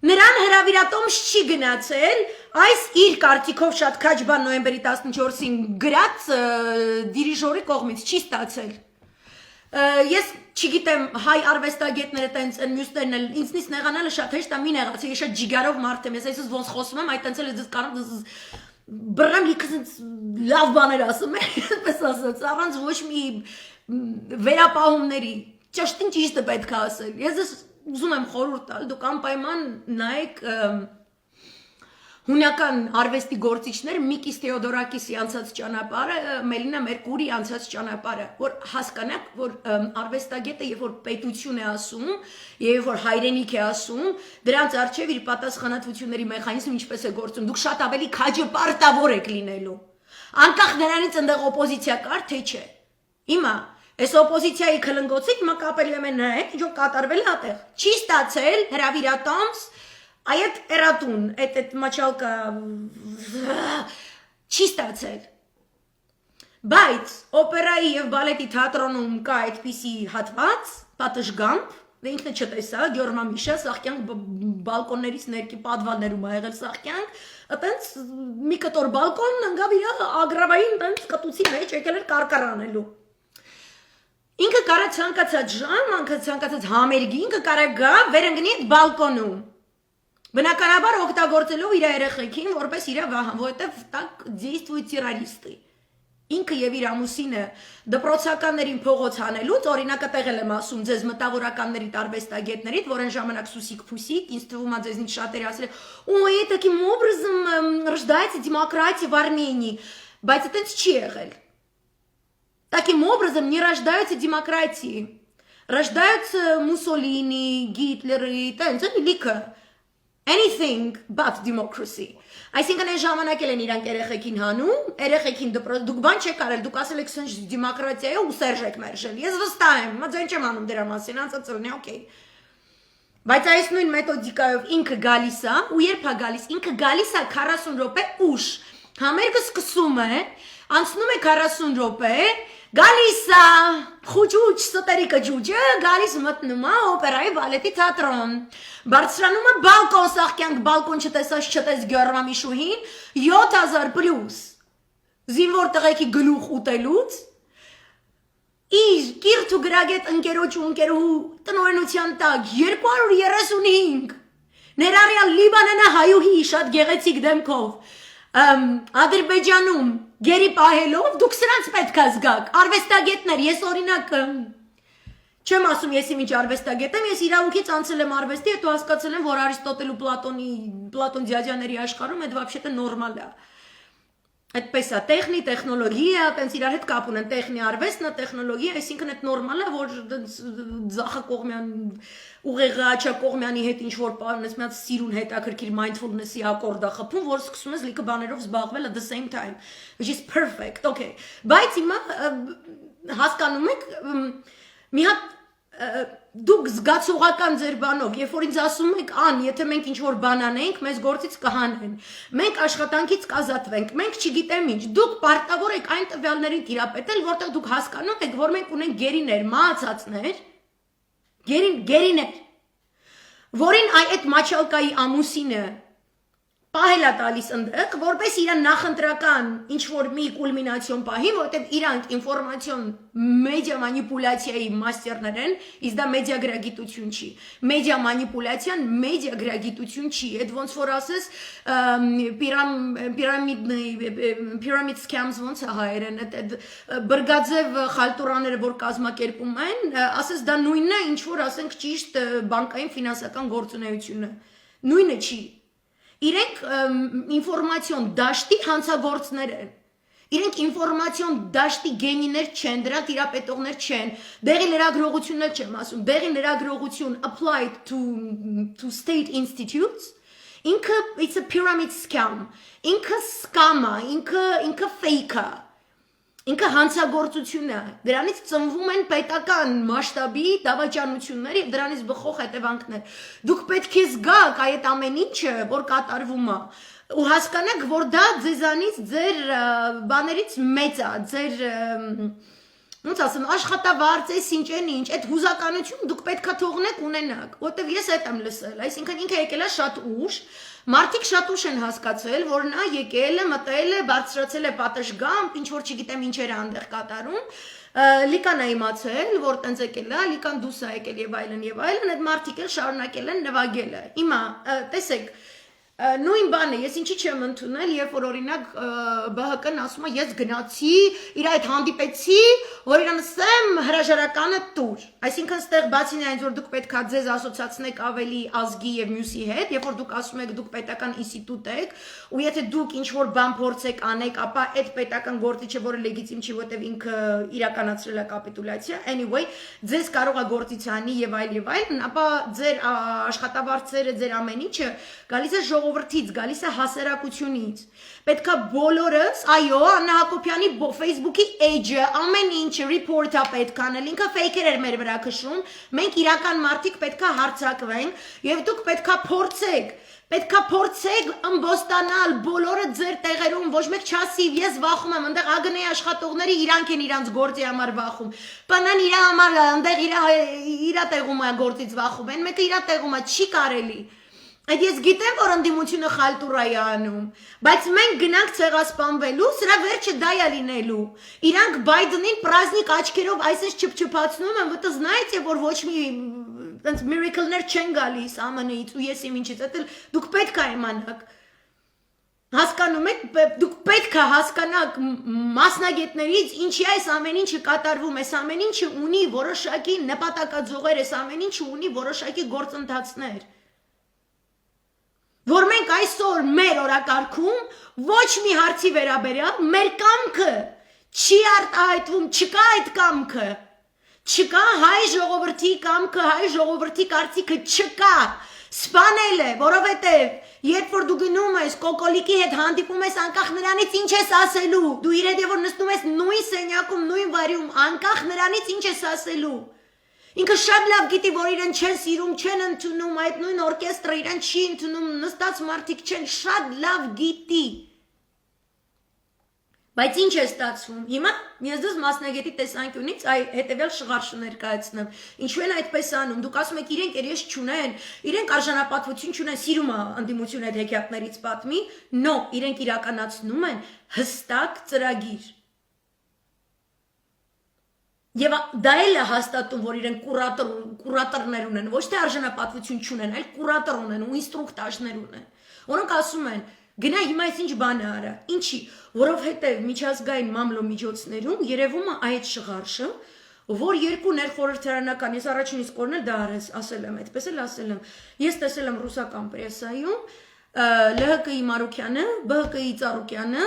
նրան հրավիրատոմս չի գնացել այս իր կարծիքով շատ քաջ բան նոյեմբերի 14-ին գրած դիրիժորի կողմից չի ստացել։ Ես չգիտեմ հայ արվեստագետները տենց են մյուսներն էլ ինձնից նեղանալը շատ հեշտ է մի նեղացի, ես շատ ջիգարով մարդ եմ, ես այսպես ոնց խոսում եմ, այդ տենց էլ ես կարող Բրղեմ լիքս լավ բաներ ասում է, պես ասած, առանց ոչ մի վերապահումների, ճշտին ճիշտը պետք է ասել, ես ուզում եմ խորհուրդ տալ, դուք անպայման նայեք հունական արվեստի գործիչներ Միկիս Թեոդորակիսի անցած ճանապարհը, Մելինա Մերկուրի անցած ճանապարհը, որ հասկանաք, որ արվեստագետը երբ որ պետություն է ասում, եւ որ հայրենիք է ասում, դրանց արժեվ իր պատասխանատվությունների մեխանիզմը ինչպես է գործում, դուք շատ ավելի քաջը պարտավոր եք լինելու։ Անկախ նրանից այնտեղ օպոզիցիա կար, թե չէ։ Հիմա Այս օպոզիցիայի քլնգոցը հիմա կապելու եմ նայեք, ինչ որ կատարվել է այդտեղ։ Չի ստացել հրավիրատոմս Այդ էրատուն, այդ մաչալկա չի ստացել, բայց օպերայի և բալետի թատրոնում կա այդպիսի հատված, պատշգամբ, դե ինքնը չտեսա, Գյորմա Միշա, սաղկյանք բալկոններից ներքի պատվալներում է եղել սաղկյանք, այտենց մի կտոր բալկոն ընգավ իրա ագրավային տենց կտուցի մեջ եկել էր կարկարանելու։ Ինքը կարա ցանկացած ժամ, ինքը ցանկացած համերգի, ինքը կարա գա վերընկնի այդ բալկոնում։ Բնականաբար օգտագործելով իր երեխեքին, որպես իր վահան, որովհետև տակ действуют террористы։ Ինքը եւ իր ամուսինը դպրոցականներին փողոց հանելուց, օրինակ տեղել եմ ասում ձեզ մտավորականների տարբեստագետներից, որ այն ժամանակ սուսիկ-փուսիկ, ինձ թվում է ձեզնից շատերը ասել, «Ой, таким образом рождается демократия в Армении», բայց այդպես չի եղել։ Таким образом не рождаются демократии, рождаются Муссолини, Гитлеры, տենց լիքը Anything but democracy. Այսինքն այն ժամանակ էլ են իրանք երեխեքին հանում, երեխեքին դպրոց, դուք բան չեք արել, դուք ասել եք սնջ դեմոկրատիա է ու Սերժ եք մերժել։ Ես վստահ եմ, ձեն չեմ անում դրա մասին, անցած լինի, օքեյ։ Բայց այս նույն մեթոդիկայով ինքը գալիս է, ու երբ է գալիս, ինքը գալիս է 40 րոպե ուշ։ Համերգը սկսում է, անցնում է 40 րոպե, գալիս է խուճուճ ստերիկը ջուջը, գալիս մտնում է օպերայի բալետի թատրոն։ Բարձրանում է բալկոն, սաղկյանք բալկոն չտեսած չտես Գյորմա Միշուհին, 7000 պլյուս, զինվոր տղեկի գլուխ ուտելուց, իր կիրթ ու գրագետ ընկերոջ ու ընկերուհու տնօրենության տակ 235, ներառյալ լիբանանահայուհի շատ գեղեցիկ դեմքով, Ադրբեջանում գերի պահելով, դուք սրանց պետք է զգաք, արվեստագետներ, ես օրինակ Չեմ ասում ես ինչ արվեստագետ եմ, ես իրավունքից անցել եմ արվեստի, հետո հասկացել եմ, որ Արիստոտել ու Պլատոն դյադյաների աշխարհում այդ вообще-то նորմալ է։ Այդպես է, տեխնի, տեխնոլոգիա, այտենց իրար հետ կապ ունեն, տեխնի արվեստն է, տեխնոլոգիա, այսինքն այդ նորմալ է, որ Ձախա Կողմյան, Ուղեղը Աչա Կողմյանի հետ ինչ որ պարունես մի հատ սիրուն հետաքրքիր mindfulness-ի ակորդ է խփում, որ սկսում ես լիքը բաներով զբաղվել at the same time, which is perfect, okay։ Բայց հիմա հասկանում եք, մի հատ դուք զգացողական ձեր բանով, երբ որ ինձ ասում եք, եթե մենք ինչ-որ բան անենք, մեզ գործից կհանեն, մենք աշխատանքից կազատվենք, մենք չգիտեմ ինչ, դուք պարտավոր եք այն տվյալներին տիրապետել, որտեղ դուք հասկանում եք, որ մենք ունենք գերիներ, մահացածներ, գերիներ, որին այդ մաչալկայի ամուսինը պահել է տալիս ընդեղ, որպես իրան նախընտրական ինչ-որ մի կուլմինացիոն պահի, որտեղ իրանք ինֆորմացիոն մեդիա մանիպուլյացիայի մաստերներ են, իսկ դա մեդիա գրագիտություն չի։ Մեդիա մանիպուլյացիան մեդիա գրագիտություն չի։ Այդ ոնց որ ասես pyramid scams ոնց է հայերեն, այդ բրգաձև խալտուրաները, որ կազմակերպում են, ասես դա նույնն է, ինչ որ ասենք ճիշտ բանկային ֆինանսական գործունեությունը։ նույնը չի։ Իրենք ինֆորմացիոն դաշտի հանցագործներ են։ Իրենք ինֆորմացիոն դաշտի գենիներ չեն, դրա տիրապետողներ չեն։ Դեղի լրագրողություններ չեմ ասում, դեղի լրագրողություն applied to state institutes, ինքը it's a pyramid scam, ինքը scam է, ինքը fake է, ինքը հանցագործություն է։ Դրանից ծնվում են պետական մասշտաբի դավաճանություններ եւ դրանից բխող հետևանքներ։ Դուք պետք է զգաք այդ ամեն ինչը, որ կատարվում է։ Ու հասկանաք, որ դա ձեզանից ձեր բաներից մեծ է, ձեր ոնց ասեմ, աշխատավարձ է, ինչ ինչ, այդ հուզականություն դուք պետքա թողնեք ունենաք, որտեվ ես այդ եմ լսել, այսինքն ինքը եկել է շատ ուշ, մարդիկ շատ ուշ են հասկացել, որ նա եկել է, մտել է, բարձրացել է պատշգամբ, ինչ որ չգիտեմ ինչեր է այնտեղ կատարում, լիկան է իմացել, որ տենց եկել է, լիկան դուս է եկել եւ այլն, այդ մարդիկ էլ շարունակել են նվագելը։ Հիմա, տեսեք, նույն բանը, ես ինչի չեմ ընդունել, երբ որ օրինակ ԲՀԿ-ն ասում է, ես գնացի, իր այդ հանդիպեցի, որ իրան ասեմ հրաժարականը տուր։ Այսինքն ստեղ բացի նրանից, որ դուք պետք է ձեզ ասոցացնեք ավելի ազգի եւ մյուսի հետ, երբ որ դուք ասում եք դուք պետական ինստիտուտ եք, ու եթե դուք ինչ որ բան փորձեք անեք, ապա այդ պետական գործիչը, որը լեգիտիմ չի, որտեվ ինքը իրականացրել է կապիտուլյացիա, anyway, ձեզ կարող է գործից անի եւ այլն, ապա ձեր աշխատավարձերը, ձեր ամեն ինչը գալիս է ժողովրդից, գալիս է հասարակությունից։ Պետքա բոլորս, այո, Աննա Հակոբյանի Facebook-ի էջը, ամեն ինչը report-ա պետք անել, ինքը fake-էր էր մեր վրա քշում, մենք իրական մարդիկ պետքա հարձակվենք եւ դուք պետքա փորձեք ըմբոստանալ բոլորը ձեր տեղերում, ոչ մեկ չասի, ես վախում եմ, այնտեղ ԱԳՆ-ի աշխատողները իրանք են իրանց գործի համար վախում։ Բանան իր համար այնտեղ իր տեղում է գործից վախում են, մեկը իր տեղում է, չի կարելի։ Այդ ես գիտեմ, որ ընդդիմությունը խալտուրա է անում, բայց մենք գնանք ցեղասպանվելու, սրա վերջը դա է լինելու։ Իրանք Բայդենին պրազնիկ աչքերով այսպես չփչփացնում են, որտեղ знаете, որ ոչ մի այնց miracle-ներ չեն գալիս ԱՄՆ-ից ու ես իմ ինչից, դա դուք պետք է իմանաք։ Հասկանում եք, դուք պետք է հասկանաք մասնագետներից, ինչի այս ամեն ինչը կատարվում, այս ամեն ինչը ունի որոշակի նպատակաձողեր, այս ամեն ինչը ունի որոշակի գործընթացներ։ Որ մենք այսօր մեր օրակարգում ոչ մի հարցի վերաբերյալ մեր կամքը չի արտահայտվում, չկա այդ կամքը, չկա հայ ժողովրդի կամքը, հայ ժողովրդի կարծիքը չկա, սպանել է, որովհետև երբ որ դու գնում ես կոկոլիկի հետ հանդիպում ես անկախ նրանից ինչ ես ասելու, դու իր հետ որ նստում ես նույն սենյակում, նույն վարյում, անկախ նրանից ինչ ես ասելու։ Ինքը շատ լավ գիտի, որ իրեն չեն սիրում, չեն ընդունում, այդ նույն օրկեստրը իրեն չի ընդունում, նստած մարդիկ չեն, շատ լավ գիտի։ Բայց ինչ է ստացվում։ Հիմա ես դες մասնագետի տեսանկյունից հետևյալ շղարշը ներկայացնեմ։ Ինչու են այդպես անում։ Դուք ասում եք իրենք երես չունեն, իրենք արժանապատվություն չունեն, սիրում է ընդդիմությունը այդ հեքիաթներից պատմի։ No, իրենք իրականացնում են հստակ ծրագիր։ Եվ դա էլ է հաստատում, որ իրենք կուրատորներ ունեն, ոչ թե արժանապատվություն չունեն, այլ կուրատոր ունեն ու ինստրուկտաժներ ունեն, որոնք ասում են, գնա հիմա այս ինչ բան է արա, ինչի, որովհետև միջազգային մամլո միջոցներում երևում է այդ շղարշը, որ երկու ներխորհրդարանական, ես առաջինից կորնել դա ասել եմ, այդպես էլ ասել եմ, ես տեսել եմ ռուսական պրեսայում, ԼՀԿ-ի Մարուկյանը, ԲՀԿ-ի Ծառուկյանը,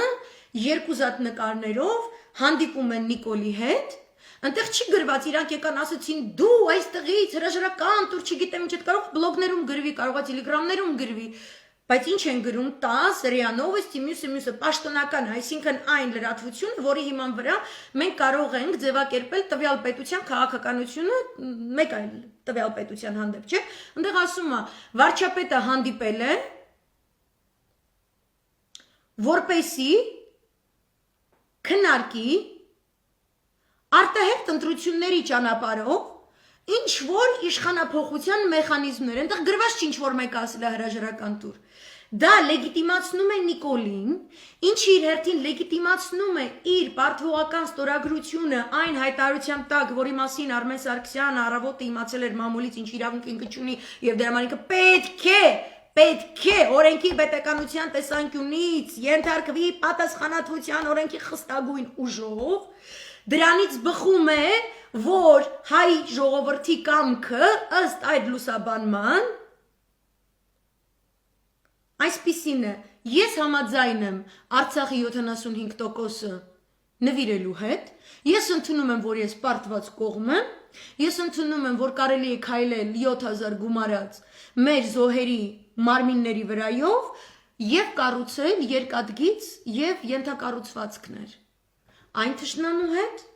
երկու զատ նկարներով հանդիպում են Նիկոլի հետ. Այնտեղ չի գրված, իրանք եկան ասացին դու այստեղից հրաժարական տուր, չգիտեմ ինչ, կարող բլոգներում գրվի, կարող է տելեգրամներում գրվի, բայց ինչ են գրում, տաս, ՌԻԱ Նովոստի, մյուսը պաշտոնական, այսինքն այն լրատվությունը, որի հիման վրա մենք կարող ենք ձևակերպել տվյալ պետության քաղաքականությունը մեկ այլ տվյալ պետության հանդեպ, չէ՞։ Այնտեղ ասում է, վարչապետը հանդիպել է, որպեսի քննարկի արտահերթ ընտրությունների ճանապարհով ինչ որ իշխանափոխության մեխանիզմներ, այնտեղ գրված չի ինչ որ մեկ ասել է հրաժարական տուր։ Դա լեգիտիմացնում է Նիկոլին, ինչը իր հերթին լեգիտիմացնում է իր պարտվողական ստորագրությունը այն հայտարարության տակ, որի մասին Արմեն Սարգսյանը առավոտը իմացել էր մամուլից, ինչ իրավունք ինքը չունի, եւ դրա համար ինքը պետք է օրենքի պետականության տեսանկյունից ենթարկվի պատասխանատվության օրենքի խստագույն ուժով, դրանից բխում է, որ հայ ժողովրդի կամքը ըստ այդ լուսաբանման Այսպիսին է, ես համաձայն եմ Արցախի 75%-ը նվիրելու հետ, ես ընդունում եմ, որ ես պարտված կողմ եմ, ես ընդունում եմ, որ կարելի է քայլել 7000 գումարած մեր զոհերի մարմինների վրայով եւ կառուցել երկաթգիծ եւ ենթակառուցվածքներ։ Այն թշնամու հետ,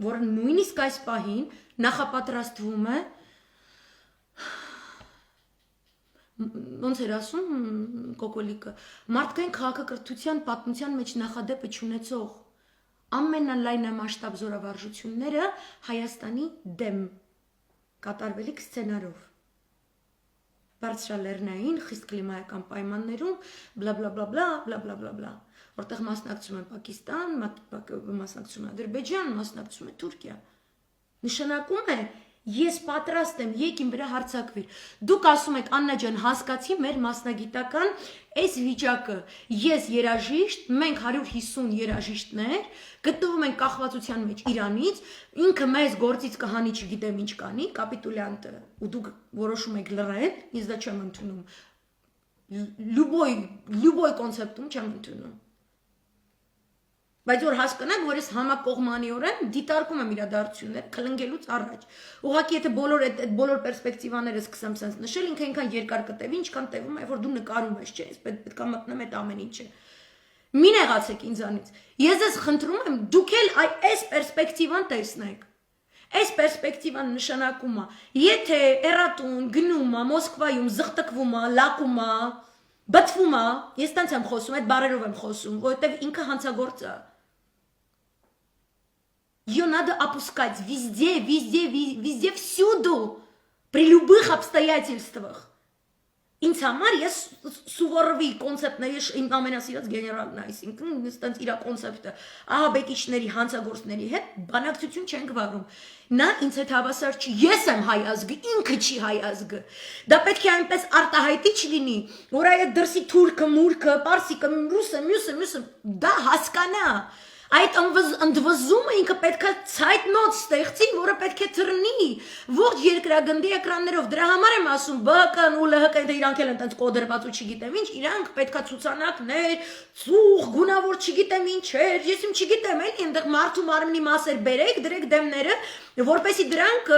որ նույնիսկ այս պահին նախապատրաստվում է ոնց էր ասում Կոկոլիկը, մարդկային քաղաքակրթության պատմության մեջ նախադեպը չունեցող ամենալայնամասշտաբ զորավարժությունները Հայաստանի դեմ կատարվելիք սցենարով։ Բարձրալեռնային, խիստ կլիմայական պայմաններում, բլա բլա բլա բլա բլա բլա բլա բլա, որտեղ մասնակցում են Պակիստան, մասնակցում է Ադրբեջան, մասնակցում է Թուրքիա։ Նշանակում է ես պատրաստ եմ, եկ իմ վրա հարձակվիր։ Դուք ասում եք Աննա ջան, հասկացի մեր մասնագիտական այս վիճակը։ Ես երաժիշտ, մենք 150 երաժիշտներ գտնվում ենք կախվածության մեջ Իրանից, ինքը մեզ գործից կհանի, չգիտեմ ինչ կանի, կապիտուլյանտը, ու դուք որոշում եք լռել, ես դա չեմ ընդունում։ Լյուբոյ կոնցեպտում չեմ ընդունում։ Բայց որ հասկանանք, որ ես համակողմանիորեն դիտարկում եմ իրադարձությունները քլնգելուց առաջ։ Ուղղակի եթե բոլոր պերսպեկտիվաները սկսեմ sense նշել, ինքը այնքան երկար կտևի, ինչքան տևում է, որ դու նկարում ես, չէ՞, ես պետք է մտնեմ այդ ամեն ինչը։ Մի նեղացեք ինձանից։ Ես ձեզ խնդրում եմ, դուք էլ այս պերսպեկտիվան տեսնեք։ Այս պերսպեկտիվան նշանակում է, եթե Էրատուն գնում է Մոսկվայում զղտկվում է, լակում է, բթվում է, ես տենց եմ խոսում, այդ բառերով եմ խոսում, որովհետև ինքը հանցագործ է։ Ее надо опускать везде, везде, везде, всюду, при любых обстоятельствах. Ինձ համար ես Սուվորովի կոնցեպտն է, ես իմ ամենասիրած գեներալն է, այսինքն նստած իր կոնցեպտը, ահաբեկիչների, հանցագործների հետ բանակցություն չենք վարում։ Նա ինձ հետ հավասար չի, ես եմ հայ ազգը, ինքը չի հայ ազգը։ Դա պետք է այնպես արտահայտիչ լինի, որ այդ դրսի թուրքը, մուրքը, պարսիկը, ռուսը, մյուսը, դա հասկանա։ Այդ ընդվզումը ինքը պետք է ցայտնոց ստեղծի, որը պետք է թռնի ողջ երկրագնդի էկրաններով։ Դրա համար եմ ասում ԲԿ-ն ու ԼՀԿ-ն իրանք էլ են տենց կոդրված ու չգիտեմ ինչ, իրանք պետք է ցուցանակներ, ծուխ, գունավոր չգիտեմ ինչեր, ես իմ չգիտեմ էլի, այնտեղ մարդու մարմնի մասեր բերեք, դրեք դեմները, որպեսզի դրանք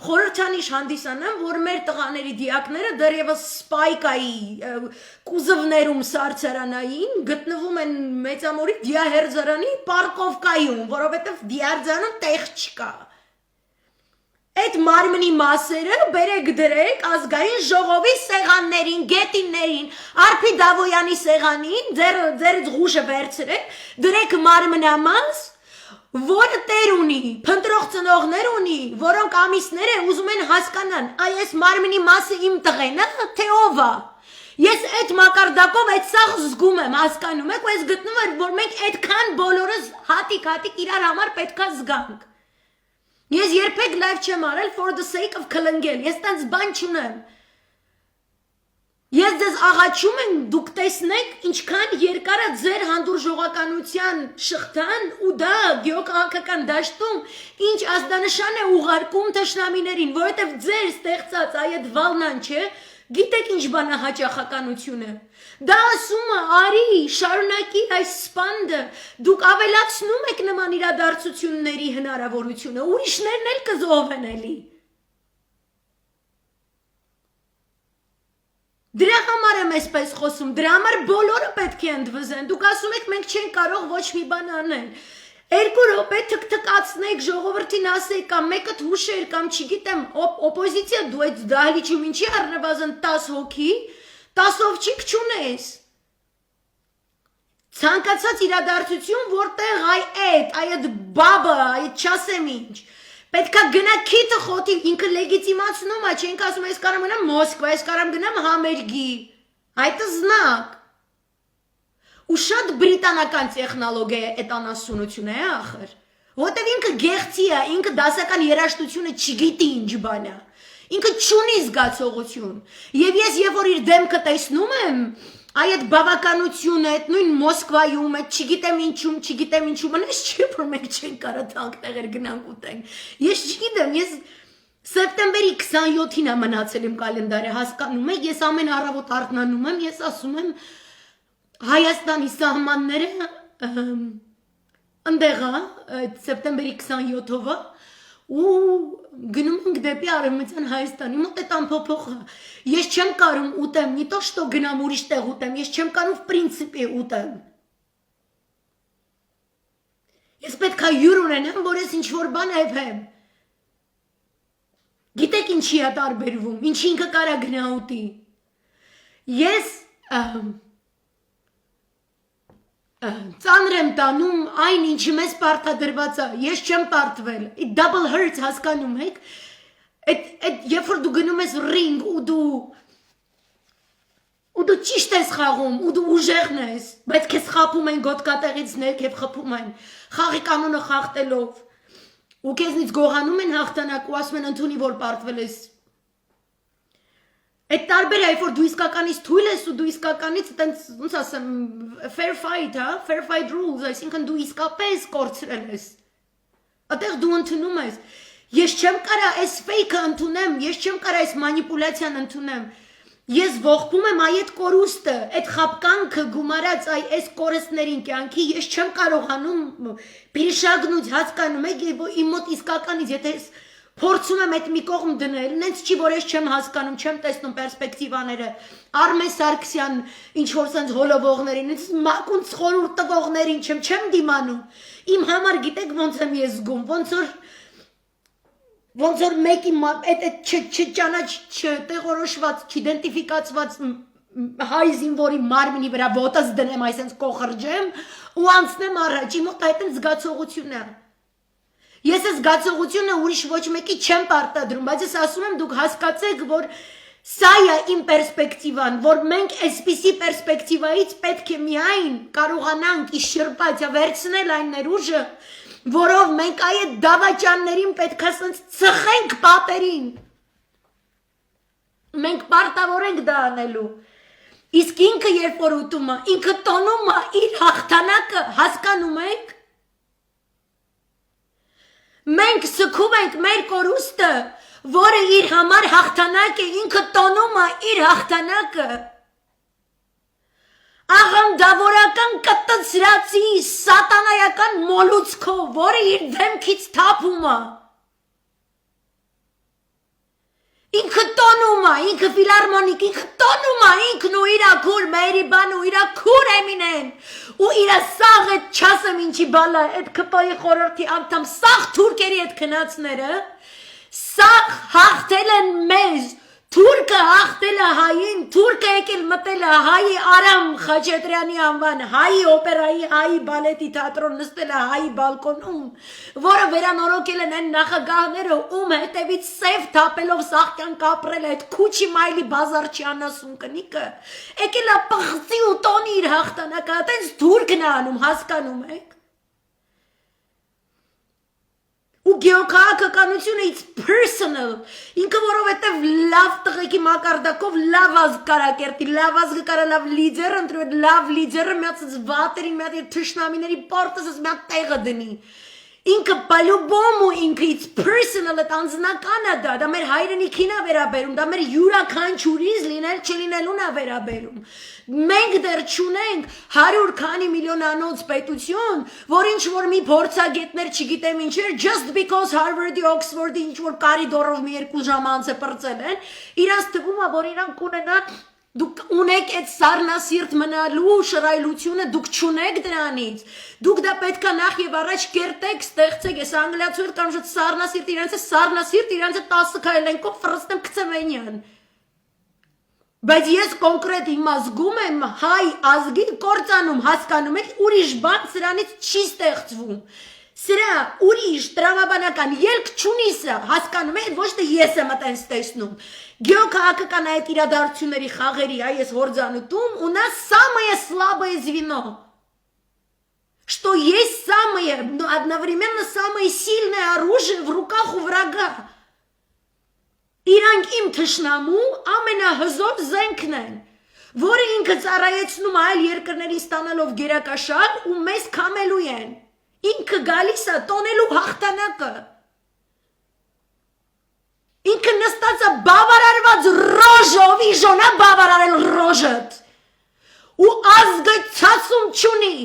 խորհրդանիշ հանդիսանան, որ մեր տղաների դիակները դեռևս սպայկայի կուզովներում սարսարանային գտնվում են մեծամորի դիահերձարանի պարկովկայում, որովհետև դիարձանում տեղ չկա։ Այդ մարմնի մասերը բերեք դրեք ազգային ժողովի սեղաններին, գետիններին, Արփի Դավոյանի սեղանին, ձերից ղուշը վերցրեք, դրեք մարմնամաս, որը տեր ունի, փնտրող ծնողներ ունի, որոնք ամիսներ են ուզում են հասկանան, այս մարմնի մասը իմ տղեն է, թե ով է։ Ես այդ մակարդակով այդ սաղ զգում եմ, հասկանում եք, ու ես գտնում եմ, որ մենք այդքան բոլորս հատիկ իրար համար պետքա զգանք։ Ես երբեք լայվ չեմ արել for the sake of քլնգել, ես տենց բան չունեմ։ Ես ձեզ աղաչում եմ, դուք տեսնեք, ինչքան երկար է ձեր հանդուրժողականության շղթան ու դա գեոքաղաքական դաշտում ինչ ազդանշան է ուղարկում թշնամիներին, որովհետև ձեր ստեղծած այդ վալնան չէ, գիտեք ինչ բան է հաճախականությունը։ Դա ասում է, արի, շարունակի այս սպանդը, դուք ավելացնում եք նման իրադարձությունների հնարավորությունը, ուրիշներն էլ կզոհվեն էլի։ Դրա համար եմ այսպես խոսում, դրա համար բոլորը պետք է ընդվզեն, դուք ասում եք մենք չենք կարող ոչ մի բան անել, 2 րոպե թկթկացնեք ժողովրդին ասեք կամ մեկը հուշեր կամ չգիտեմ օպոզիցիա դու այդ դահլիճում ինչի առնվազն 10 հոգի, 10 ովչիկ չունես, ցանկացած իրադարձություն, որտեղ այդ բաբը, այդ չասեմ ինչ, պետքա գնա քիթը խոթի, ինքը լեգիտիմացնում է, չենք ասում այս կարամ գնամ Մոսկվա, այս կարամ գնամ համերգի, այդ զնակ, ու շատ բրիտանական տեխնոլոգիա է այդ անասունությունը է ախր, որտև ինքը գեղցի է, ինքը դասական երաժշտությունը չգիտի ինչ բան է, ինքը չունի զգացողություն, և ես երբ որ իր դեմքը տեսնում եմ, այդ բավականությունը, այդ նույն Մոսկվայում, այդ չգիտեմ ինչում, անես չի, որ մենք չենք կարա տանք տեղեր գնանք ուտենք, ես չգիտեմ, Սեպտեմբերի 27-ին է մնացել իմ կալենդարը, հասկանում եք, ես ամեն առավոտ արթնանում եմ, ես ասում եմ Հայաստանի սահմանները ընդեղ է, սեպտեմբերի 27-ով ու գնում ենք դեպի Արևմտյան Հայաստանի մոտ այդ ամփոփողը։ Ես չեմ կարում ուտեմ, не то что գնամ ուրիշ տեղ ուտեմ, ես չեմ կարում в принципе ուտեմ։ Ես պետք է հյուր ունենամ, որ ես ինչ-որ բան եփեմ։ Գիտեք ինչի է տարբերվում, ինչ ինքը կարա գնա ուտի։ Ես ծանր եմ տանում այն ինչի մեզ պարտադրված է, ես չեմ պարտվել, it double hurts հասկանում եք, այդ երբ որ դու գնում ես ռինգ ու դու ճիշտ ես խաղում ու դու ուժեղն ես, բայց քեզ խափում են գոտկատեղից ներքև խփում են, խաղի կանոնը խախտելով ու քեզնից գողանում են հաղթանակ ու ասում են ընդունի որ պարտվել ես։ Այդ տարբեր է, որ դու իսկականից թույլ ես ու դու իսկականից տենց, ոնց ասեմ, fair fight, հա, fair fight rules, այսինքն դու իսկապես կորցրել ես։ Այդտեղ դու ընդունում ես։ Ես չեմ կարա այս fake-ը ընդունեմ, ես չեմ կարա այս մանիպուլյացիան ընդունեմ։ Ես ողբում եմ այդ կորուստը, այդ խապկանքը գումարած այս կորստներին կյանքի, ես չեմ կարողանում բիշագնուց հասկանում եք, իմ մոտ իսկականից, եթե փորձում եմ այդ մի կողմ դնել, նենց չի, որ ես չեմ հասկանում, չեմ տեսնում պերսպեկտիվաները, Արմեն Սարգսյան, ինչ-որ սենց հոլովողներին, մակունց խորուրդ տվողներին չեմ դիմանում, իմ համար գիտեք ոնց եմ ես զգում, ոնց որ մեկի չճանաչ, չտեղորոշված, չիդենտիֆիկացված հայ զինվորի մարմնի վրա ոտս դնեմ, այսենց կոխրջեմ ու անցնեմ առաջ, իմ մոտ այդ զգացողությունն է։ Ես այս զգացողությունը ուրիշ ոչ մեկի չեմ պարտադրում, բայց ես ասում եմ դուք հասկացեք, որ սա է իմ պերսպեկտիվան, որ մենք այսպիսի պերսպեկտիվայից պետք է միայն կարողանանք իշրպացիա վերցնել այն ներուժը, որով մենք այդ դավաճաններին պետք է սենց ծխենք պատերին։ Մենք պարտավոր ենք դա անելու։ Իսկ ինքը երբ որ ուտում է, ինքը տոնում է իր հաղթանակը, հասկանում եք։ Մենք սքում ենք մեր կորուստը, որը իր համար հաղթանակ է, ինքը տոնում է իր հաղթանակը։ Աղանդավորական կտցրացի սատանայական մոլուցքով, որը իր դեմքից թափում է։ Ինքը տոնում է, ինքը ֆիլարմոնիկ, ինքը տոնում է, ինքն ու իրա քուր մերի բան ու իրա քուր Էմինեն ու իրա սաղ այդ չասեմ ինչի բալա, այդ կպայի խորորդի անդամ սաղ թուրքերի այդ քնածները, սաղ հաղթել են մեզ, թուրքը հաղթել է հային, թուրքը եկել մտել է հայի Արամ Խաչատրյանի անվան, հայի օպերայի, հայի բալետի թատրոն նստել է հայի բալկոնում, որը վերանորոգել են այն նախագահները, ում հետևից սև թապելով սաղկյանք ապրել է, այդ քուչի մայլի բազարչի անասուն կնիկը, եկել է պղծի ու տոնի իր հաղթանակը, այտենց թուրքն է անում, հասկանում եք։ Ու գեոքաղաքականությունը it's personal, ինքը որովհետև լավ տղեկի մակարդակով լավ ազգ կարա կերտի, լավ ազգը կարա լավ լիդեր ընտրի, լավ լիդերը միած վատերին, միած թշնամիների պարտս միած տեղը դնի, ինքը պալյուբոմ ու ինքը it's personal, այդ անձնական է դա մեր հայրենիքին է վերաբերում, դա մեր յուրաքանչյուրից լինել չլինելուն է վերաբերում, մենք դեռ չունենք 100 քանի միլիոնանոց պետություն, որ ինչ-որ մի փորձագետներ չգիտեմ ինչեր, just because Harvard-ի, Oxford-ի ինչ-որ կարիդորով մի 2 ժամ անց է պրծել են, իրանց թվում է, որ իրանք ունենան, դուք ունեք այդ սառնասիրտ մնալու շռայլությունը, դուք չունեք դրանից, դուք դա պետք է նախ եւ առաջ կերտեք, ստեղծեք, ես անգլիացիով կամ շուտ սառնասիրտ իրանց 10 քայլենքով ֆրստեմ կցվենյան։ Բայց ես կոնկրետ հիմա զգում եմ հայ ազգի կործանում, հասկանում եք, ուրիշ բան սրանից չի ստեղծվում։ Սրա ուրիշ տրամաբանական ելք չունի սա, հասկանում եք, ոչ թե ես եմ այտենց տեսնում։ Գեոքաղաքական այդ իրադարձությունների խաղերի այս հորձանուտում у нас самое слабое звено. Что есть самое, но одновременно самое сильное оружие в руках у врага. Իրանք իմ թշնամու ամենահզոր զենքն են, որը ինքը ծառայեցնում այլ երկրների ստանալով գերակաշար ու մեզ քամելու են, ինքը գալիս է տոնելու հաղթանակը, Ինքը նստած է բավարարված ռոժով, իժոնա բավարարել ռոժըտ։ Ու ազգը ցածում չունի։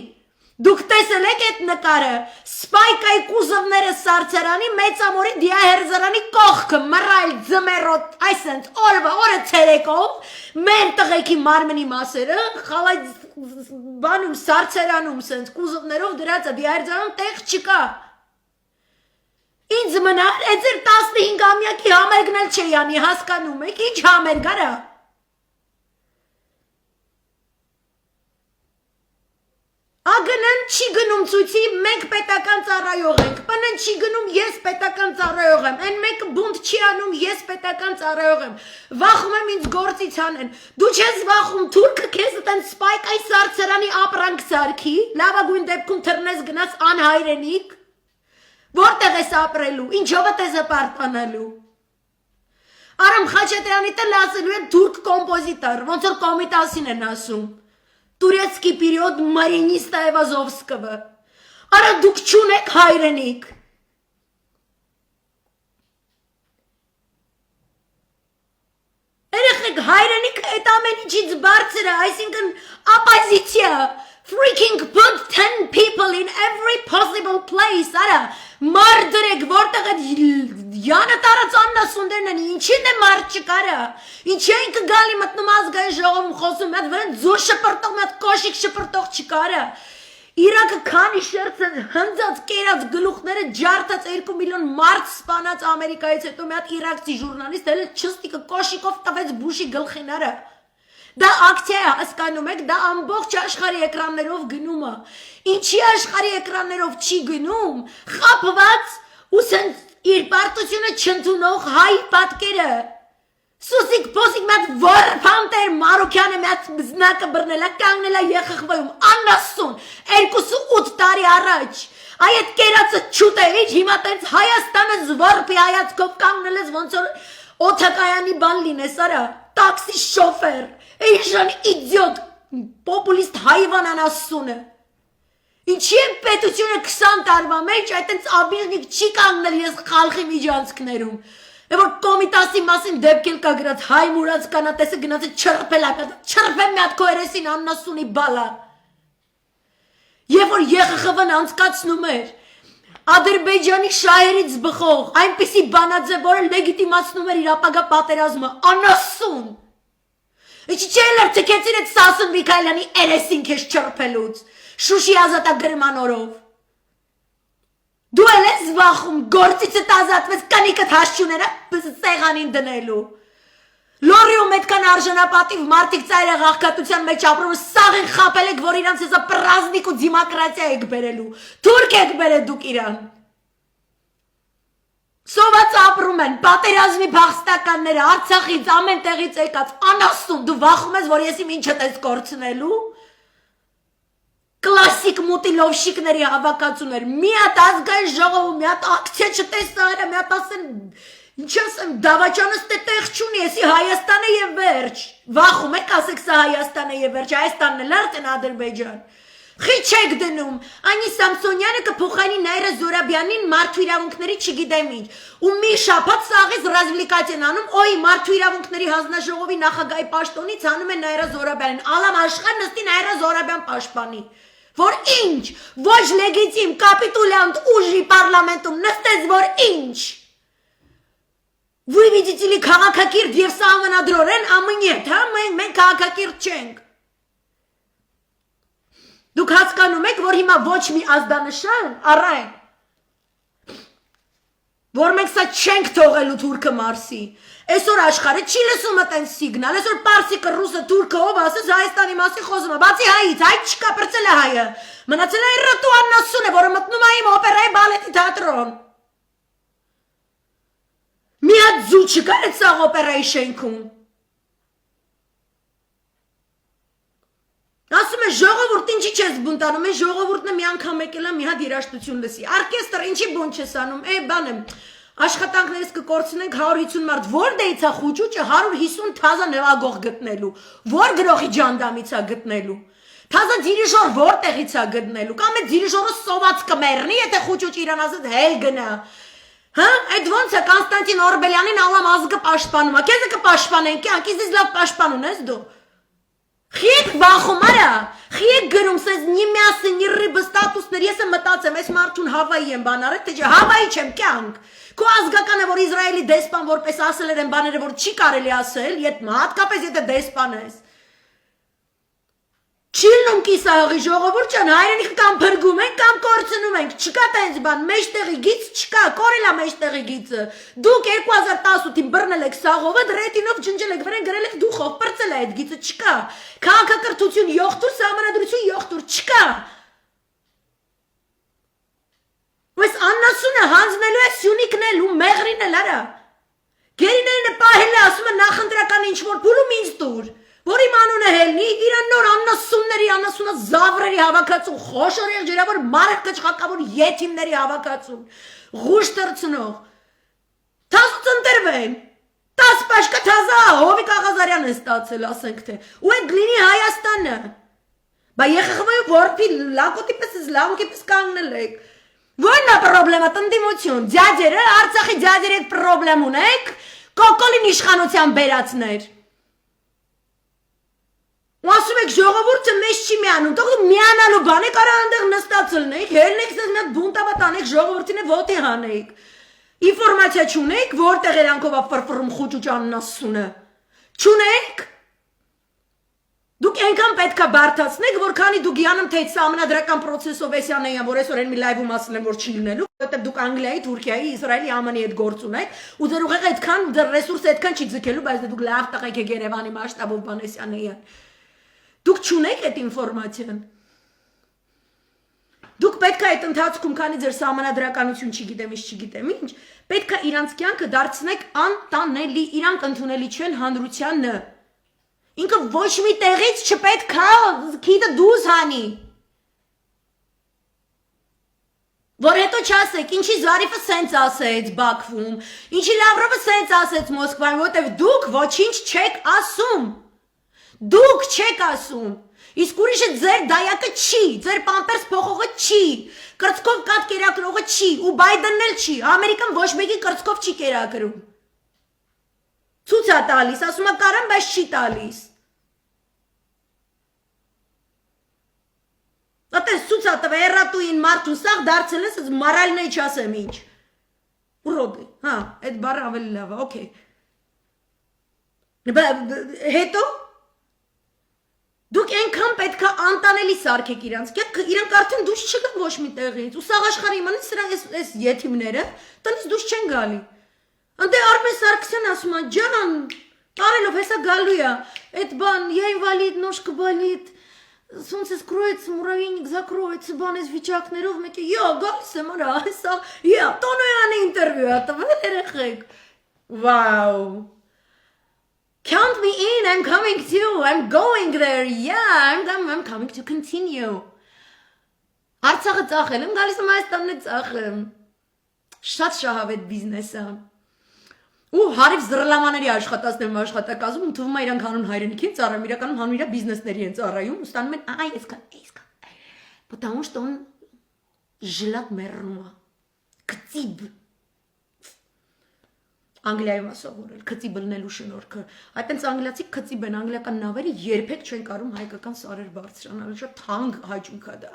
Դուք տեսել եք այդ նկարը, սպայկայի կուզովները սարցերանի, մեծամորի դիահերձարանի կողքը, մռայլ ձմերոտ, այսենց օրը ցերեկով, մեր տղեկի մարմնի մասերը, խալայ բանում սարցերանում, սենց կուզովներով դրած է դիահերձարանում տեղ չկա։ Ինձ մնար, այդ ձեր 15-ամյակի համերգն էլ չի անի, հասկանում եք, ինչ համերգ արա։ Ագնան չի գնում ցույցի, մենք պետական ծառայող ենք, պնն չի գնում, ես պետական ծառայող եմ, են մեկը բունտ չի անում, ես պետական ծառայող եմ, վախում եմ ինձ գործից անեն, դու չես վախում, թուրքը քեզ տեն սպայք այս սարցերանի ապրանք սարքի, լավագույն դեպքում թռնես գնաց անհայրենիք, որտեղ ես ապրելու, ինչով ես պարտանալու։ Արամ Խաչատրյանի տել ասելու եմ թուրք կոմպոզիտոր, ոնց որ Կոմիտասին են ասում։ Турецкий период Мариниста Айвазовского. Արա դուք չունեք հայրենիք։ Երեխեք հայրենիքը այդ ամեն ինչից բարձր է, այսինքն ապոզիցիա, freaking put 10 people in every possible place, արա մար դրեք, որտեղ այդ յանը տարած աննասունդերն են, ինչին է մար չկարա, ինչի են կգալի մտնում ազգային ժողովում խոսում, այդ վրեն ձուր շպրտող, այդ կոշիկ շպրտող չկարա, Իրաքը քանի շերց են հնձած կերած գլուխները ջարդած 2 միլիոն մարդ սպանած Ամերիկայից հետո մի հատ իրաքցի ժուրնալիստ էլ չստիկը կոշիկով տվեց Բուշի գլխիները Դա ակցիա է, հասկանում եք, դա ամբողջ աշխարհի էկրաններով գնում է։ Ինչի աշխարհի էկրաններով չի գնում, խաբված ու սենց իր պարտությունը չընդունող հայ պատկերը։ Սուսիկ պոսիկ մատ վորփանտեր Մարոկյանը մատ բզնակը բռնելա կանգնելա ԵԽԽՎ-ում անասուն 28 տարի առաջ այդ կերածը չուտ է հիմա տենց Հայաստանը զվարփի հայացքով կանգնել ես ոնց որ օթակայանի բան լինես արա տաքսի շոֆեր Էժան իդիոտ պոպուլիստ հայվան անասունը Ինչի է պետությունը 20 տարվա մեջ այդտենց աբիժնիկ չի կանգնել ես խալխի միջանցքներում Որ կոմիտասի մասին դեպքել կա գրած հայ մուրած կանատեսը գնաց է չրպել չրպեմ մի հատ քո երեսին աննասունի բալա Եվ որ ԵԽԽՎ-ն անցկացնում էր Ադրբեջանի շահերից բխող այնպիսի բանաձև որը լեգիտիմացնում էր իր ապագա պատերազմը անասուն Ինչի չէ լավ թքեցին այդ Սասուն Միքայելյանի երեսին քեզ չրպելուց Շուշի ազատագրման օրով Դու էլ ես վախում, գործիցդ ազատվես կնիկդ հաշչուները սեղանին դնելու։ Լորիում այդքան արժանապատիվ մարդիկ ծայրը աղքատության մեջ ապրում, սաղ են խապել եք, որ իրանց հեսա պրազնիկ ու դիմոկրատիա եք բերելու, թուրք եք բերել դուք իրան։ Սոված ապրում են, պատերազմի փախստականները, Արցախից, ամեն տեղից եկած, անասուն, դու վախում ես, որ ես իմ ինչդ ես կորցնելու։ Կլասիկ մուտիլովշիկների հավաքածուներ, մի հատ ազգային ժողովում, մի հատ ակցիա չտեսա արա, մի հատ ասեն, ինչ ասեմ, դավաճանս տեղ չունի, եսի Հայաստանը և վերջ, վախում եք ասեք սա Հայաստանը և վերջ, Հայաստանն էլ արդեն Ադրբեջան, խի չեք դնում, անի Սամսոնյանը կփոխանի Նայրա Զորաբյանին մարդու իրավունքների չգիտեմ ինչ, ու մի շաբաթ սաղից ռազվլիկացիան անում, օй մարդու իրավունքների հանձնաժողովի նախագահի պաշտոնից անում է Նայրա Զորաբյանին, ալամ աշխարհ նստի Նայրա Զորաբյան պաշտպանի Որ ինչ, ոչ լեգիտիմ կապիտուլյանտ ուժի պարլամենտում նստեց, որ ինչ Вы видите ли քաղաքակիրթ և սահմանադրորեն ամնյետ, հա, մենք քաղաքակիրթ չենք Դուք հասկանում եք, որ հիմա ոչ մի ազդանշան, առայն Որ մենք սա չենք թողելու թուրքը մարսի Այսօր աշխարհը չի լսում այդեն սիգնալ, այսօր պարսիկը, ռուսը, թուրքը ով ասես Հայաստանի մասին խոսում է, բացի հայից, հայ չկա պրծել է հայը, մնացել է ռտու աննասուն է, որը մտնում է իմ օպերայի բալետի թատրոն։ Մի հատ ձու չկա այդ սաղ օպերայի շենքում։ Ասում է ժողովուրդ ինչի չես բունտանում, է ժողովուրդն մի անգամ եկել է մի հատ երաժշտություն լսի, оркестр ինչի բուն չես անում, բան եմ Աշխատանքներս կկորցնենք 150 մարդ, որ դեից է խուճուճը 150 թազա նվագող գտնելու, որ գրողի ջանդամից է գտնելու, թազա դիրիժոր որտեղից է գտնելու, կամ է դիրիժորը սոված կմերնի, եթե խուճուճ իրան ասած հել գնա, Հա, այդ ոնց է Կոնստանտին Օրբելյանին ալամ ազգը պաշտպանում է, քեզ կպաշտպանեն, կյանքից լավ պաշտպան ունես դու։ Խիեք վախոմարա, խիեք գրում սեզ նի միասը նի ռիբը ստատուսներ, ես եմ մտածեմ, ես մարդուն Հավայի եմ բանարեք, թե չէ, Հավայի չեմ կյանք։ Քո ազգական է, որ Իսրայելի դեսպան որպես ասել էր են բաները, որ չի կարելի ասել, հատկապես եթե դեսպան ես։ Չիլնում կիսահղի ժողովուրդ ջան, հայրենիքը կամ փրկում ենք, կամ կորցնում ենք, չկա տենց բան, մեջտեղի գիծ չկա, կորել է մեջտեղի գիծը։ Դուք 2018-ին բռնել եք սաղովը, ռետինով ջնջել եք, վրան գրել եք դուխով, պրծել է այդ գիծը, չկա։ Քաղաքակրթություն յոխտուր, սահմանադրություն յոխտուր, չկա։ Այս աննասունը հանձնելու է Սյունիքն ու Մեղրին էլ արա։ Գերիներինը պահել է, ասում է նախընտրական ինչ-որ փուլում ինձ տուր։ Որ իմ անունը հելնի, իրան նոր աննասունների, աննասունա զավրերի հավաքածուն, խոշոր եղջերավոր մարդ կճղակավոր եթիմների հավաքածուն, ղուշ տրցնող, թազուց ընտրվեն, 10 պաշկա թազա, Հովիկ Աղազարյան է ստացել, ասենք թե, ու այդ լինի Հայաստանը, բա եղխվայու որպի լակոտի պես զլավոքի պես կանգնել եք, որն է պրոբլեմը, տնտիմություն, ձյաջերը, Արցախի ձյաջերը այդ պրոբլեմ ունեք, կոկոլին իշխանության բերացներ, ու ասում եք ժողովուրդը մեզ չի միանում, թող միանալու բան եք արա այնտեղ նստած ելնեք, հելնեք սեզ մի հատ բունտավատ անեք, ժողովրդին է ոտի հանեք, ինֆորմացիա չունեք, որտեղ երանքով է ֆրֆռում խուճուճ աննասունը, չունեք, դուք այնքան պետք է բարդացնեք, որքանի դուք յանում թե սահմանադրական պրոցեսով էսյան էյան, որ այսօր են մի լայվում ասել են, որ չի լինելու, որովհետև դուք Անգլիայի, Թուրքիայի, Իսրայելի, ԱՄՆ-ի հետ գործ ունեք, ու ձեր ուղեղը այդքան ռեսուրսը այդքան չի ձգելու, բայց դուք լավ տղեկ եք Երևանի մասշտաբով բան էսյան էյան։ Դուք չունեք այդ ինֆորմացիան։ Դուք պետք է այդ ընթացքում, քանի ձեր սահմանադրականություն չգիտեմ ինչ, պետք է իրանց կյանքը դարձնեք անտանելի, իրանք ընդունելի չեն հանրությանը։ Ինքը ոչ մի տեղից չպետք է քիթը դուզ հանի։ Որ հետո չասեք, ինչի Զարիֆը սենց ասեց Բաքվում, ինչի Լավրովը սենց ասեց Մոսկվայում, որտեղ դուք ոչինչ չեք ասում։ Դուք չեք ասում, իսկ ուրիշը ձեր դայակը չի, ձեր պամպերս փոխողը չի, կրծքով կատ կերակրողը չի, ու Բայդենն էլ չի, Ամերիկան ոչ մեկի կրծքով չի կերակրում։ Ցույց է տալիս, ասում է կարամ, բայց չի տալիս։ Ատես ցույց է տվել երատուին մարդուն, սաղ դարձել ես, մարալն է չասեմ ինչ։ Ուռոդի, հա, այդ բառը ավելի լավ է, օքեյ։ Հետո դուք այնքան պետք է անտանելի սարքեք իրանց, իրանք արդեն դուրս չգան ոչ մի տեղից, ու սաղ աշխարհի իմանից սրանք այս եթիմները տնից դուրս չեն գալի։ Անդե Արմեն Սարգսյան ասում է, ջան, տարելով հեսա գալու է, այդ բան, я инвалид, ножка болит, солнце скроется, муравейник закроется, բան այս վիճակներով մեկը, յա, գալիս եմ արա, հեսա, յա, տոնոյանի ինտերվյու է տվել երեխեք, վաու, count me in, I'm coming too, I'm going there, yeah, I'm coming to continue, Արցախը ծախել եմ, գալիս եմ Հայաստանն է ծախեմ, շատ շահավետ բիզնես է, ու հարիվ զրլամաների աշխատացնեմ աշխատակազմում, թվում է իրանք հանուն հայրենիքին ծառայում, իրականում հանուն իրա բիզնեսների են ծառայում, ու ստանում են, այսքան, потому что он жилат մեռնում է, կծիբ, Անգլիայում է սովորել, քծի բլնելու շնորհքը, այդպես անգլիացի քծիբ են, անգլիական նավերը երբեք չեն կարում հայկական սարեր բարձրանալ, շատ թանկ հաճույք է դա,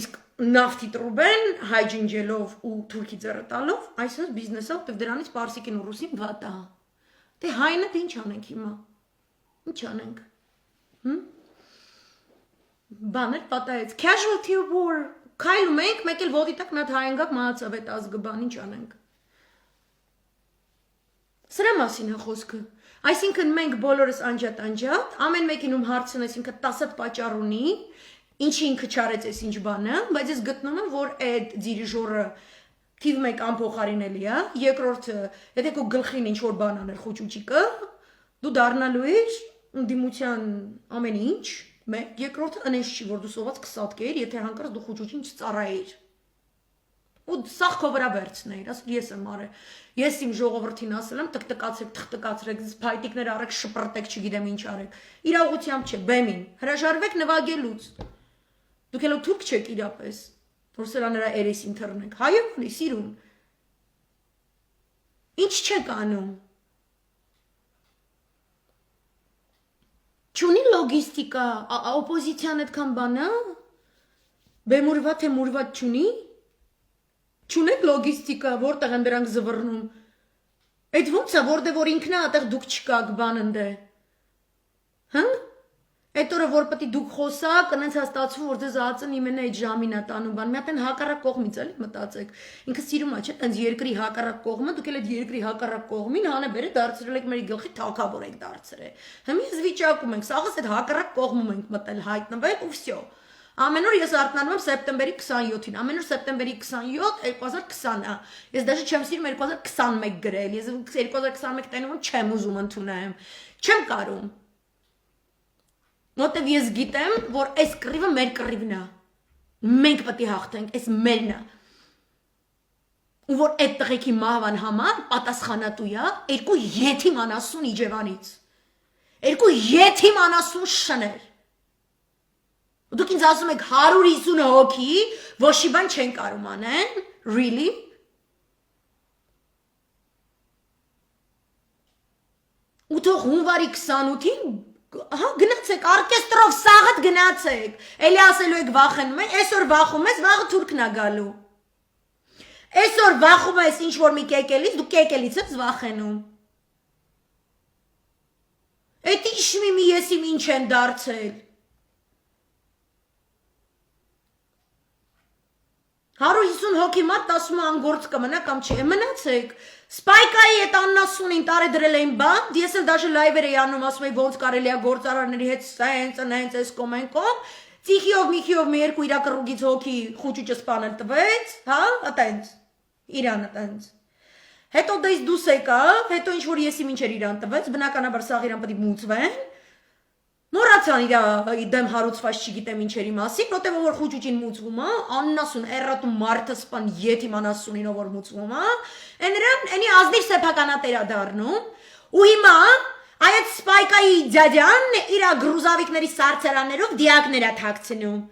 իսկ նավթի տրուբեն հայջինջելով ու թուրքի ձեռը տալով, այսպես բիզնեսը, որտեղ դրանից պարսիկին ու ռուսին վատ է, դե հայնը դե ինչ անենք հիմա, ինչ անենք, բաներ պատահեց, casualty of war, քայլում ենք, մեկ էլ ոտի տակ մի հատ հայ ընկավ մահացավ այդ ազգը, բան ինչ անենք, սրա մասին է խոսքը, այսինքն մենք բոլորս անջատ, ամեն մեկին հարցնես ինքը 10 հատ պատճառ ունի, ինչի ինքը չարեց այս ինչ բանը, բայց ես գտնում եմ, որ այդ դիրիժորը թիվ 1 անփոխարինելի է, երկրորդը, եթե քո գլխին ինչ որ բան աներ խոճուճիկը, դու դառնալու ես դիմության ամեն ինչ, երկրորդը անես չի, որ դու սոված կսատկեիր, եթե հանկարծ դու խոճուճին չծառայեիր։ Ու սաղ քո վրա վերցնեիր, ասում ես եմ արել, ես իմ ժողովրդին ասել եմ, տկտկացրեք, թղթկացրեք, փայտիկներ արեք, շպրտեք, չգիտեմ ինչ արեք, իրողությամբ չէ, բեմին, հրաժարվեք նվագելուց, դուք էլ թուրք չեք իրապես, որ սրա նրա երեսին թռնեք, հայերն սիրուն, Ինչ չեք անում։ Չունի լոգիստիկա, օպոզիցիան այդքան բանա։ Բեմուրվա թե մուրվա չունի։ Չունեք լոգիստիկա, որտեղ են դրանք զվռնում։ Այդ ո՞նց է, որտեղ որ ինքն է, այդտեղ դուք չկաք բան ընդե։ Հա՞։ Այդ օրը որ պետք է դուք խոսակ, այնց է ստացվում, որ ձեզ ածն իմենա այդ ժամին է տանում բան։ Մի հատ են հակառակ կողմից էլի մտածեք։ Ինքը սիրում է, չէ՞, այնց երկրի հակառակ կողմը, դուք էլ այդ երկրի հակառակ կողմին հանաբերը դարձրել եք մեր գլխի թակավոր եք դարձրել։ Հիմա ես վիճակում ենք, սաղս այդ հակառակ կողմում ենք մտել հայտնվել ու վсё։ Ամեն օր ես արթնանում եմ սեպտեմբերի 27-ին, ամեն օր սեպտեմբերի 27 2020 է։ Ես դաժե չեմ սիրում 2021 գրել, ես 2021 տենում չեմ ուզում ընդունեմ, չեմ կարում։ Որտեվ ես գիտեմ, որ այս կռիվը մեր կռիվն է։ Մենք պետք է հաղթենք, այս մերն է։ Ու որ այդ տղեկի մահվան համար պատասխանատու է երկու եթիմ անասուն Իջևանից։ Երկու եթիմ անասուն շներ։ Դուք ինձ ասում եք 150 հոգի, ոչի բան չեն կարում անեն, really? Ու թող հունվարի 28-ին հա գնացեք օրկեստրով սաղդ գնացեք։ Էլի ասելու եք վախենում եք, այսօր վախում ես, վաղը թուրքն է գալու։ Այսօր վախում ես ինչ որ մի կեկելից, դու կեկելից ես վախենում։ Այդ ինչ մի եսիմ ինչ են դարձել։ 150 հոգի մատ ասում անգործ կմնա կամ չի, մնացեք։ Սպայկայի այդ աննասունին տարե դրել էին բան, ես էլ դաժե լայվեր էի անում, ասում էի ոնց կարելի է գործարարների հետ սենց, նենց, այս կոմենկոմ, ծիխիով, միխիով մի երկու իրա կռուգից հոգի խուճուճը սպանել տվեց, հա, ատենց, իրան ատենց։ Հետո դեից դուս եկավ, հետո ինչ որ եսի մինչեր իրան տվեց, բնականաբար սաղ իրան պետք է մուծվեն։ Մոռացան իր դեմ հարուցված չգիտեմ ինչերի մասին, որտեղ որ խուճուճին մուծվում է, աննասուն էրատու մարդը սպան եթիմ անասունին որ մուծվում է, այնրան էնի ազնիվ սեփականատեր է դառնում, ու հիմա այդ սպայկայի դյադյան իր գրուզավիկների սարցարաններով դիակներ է թաքցնում։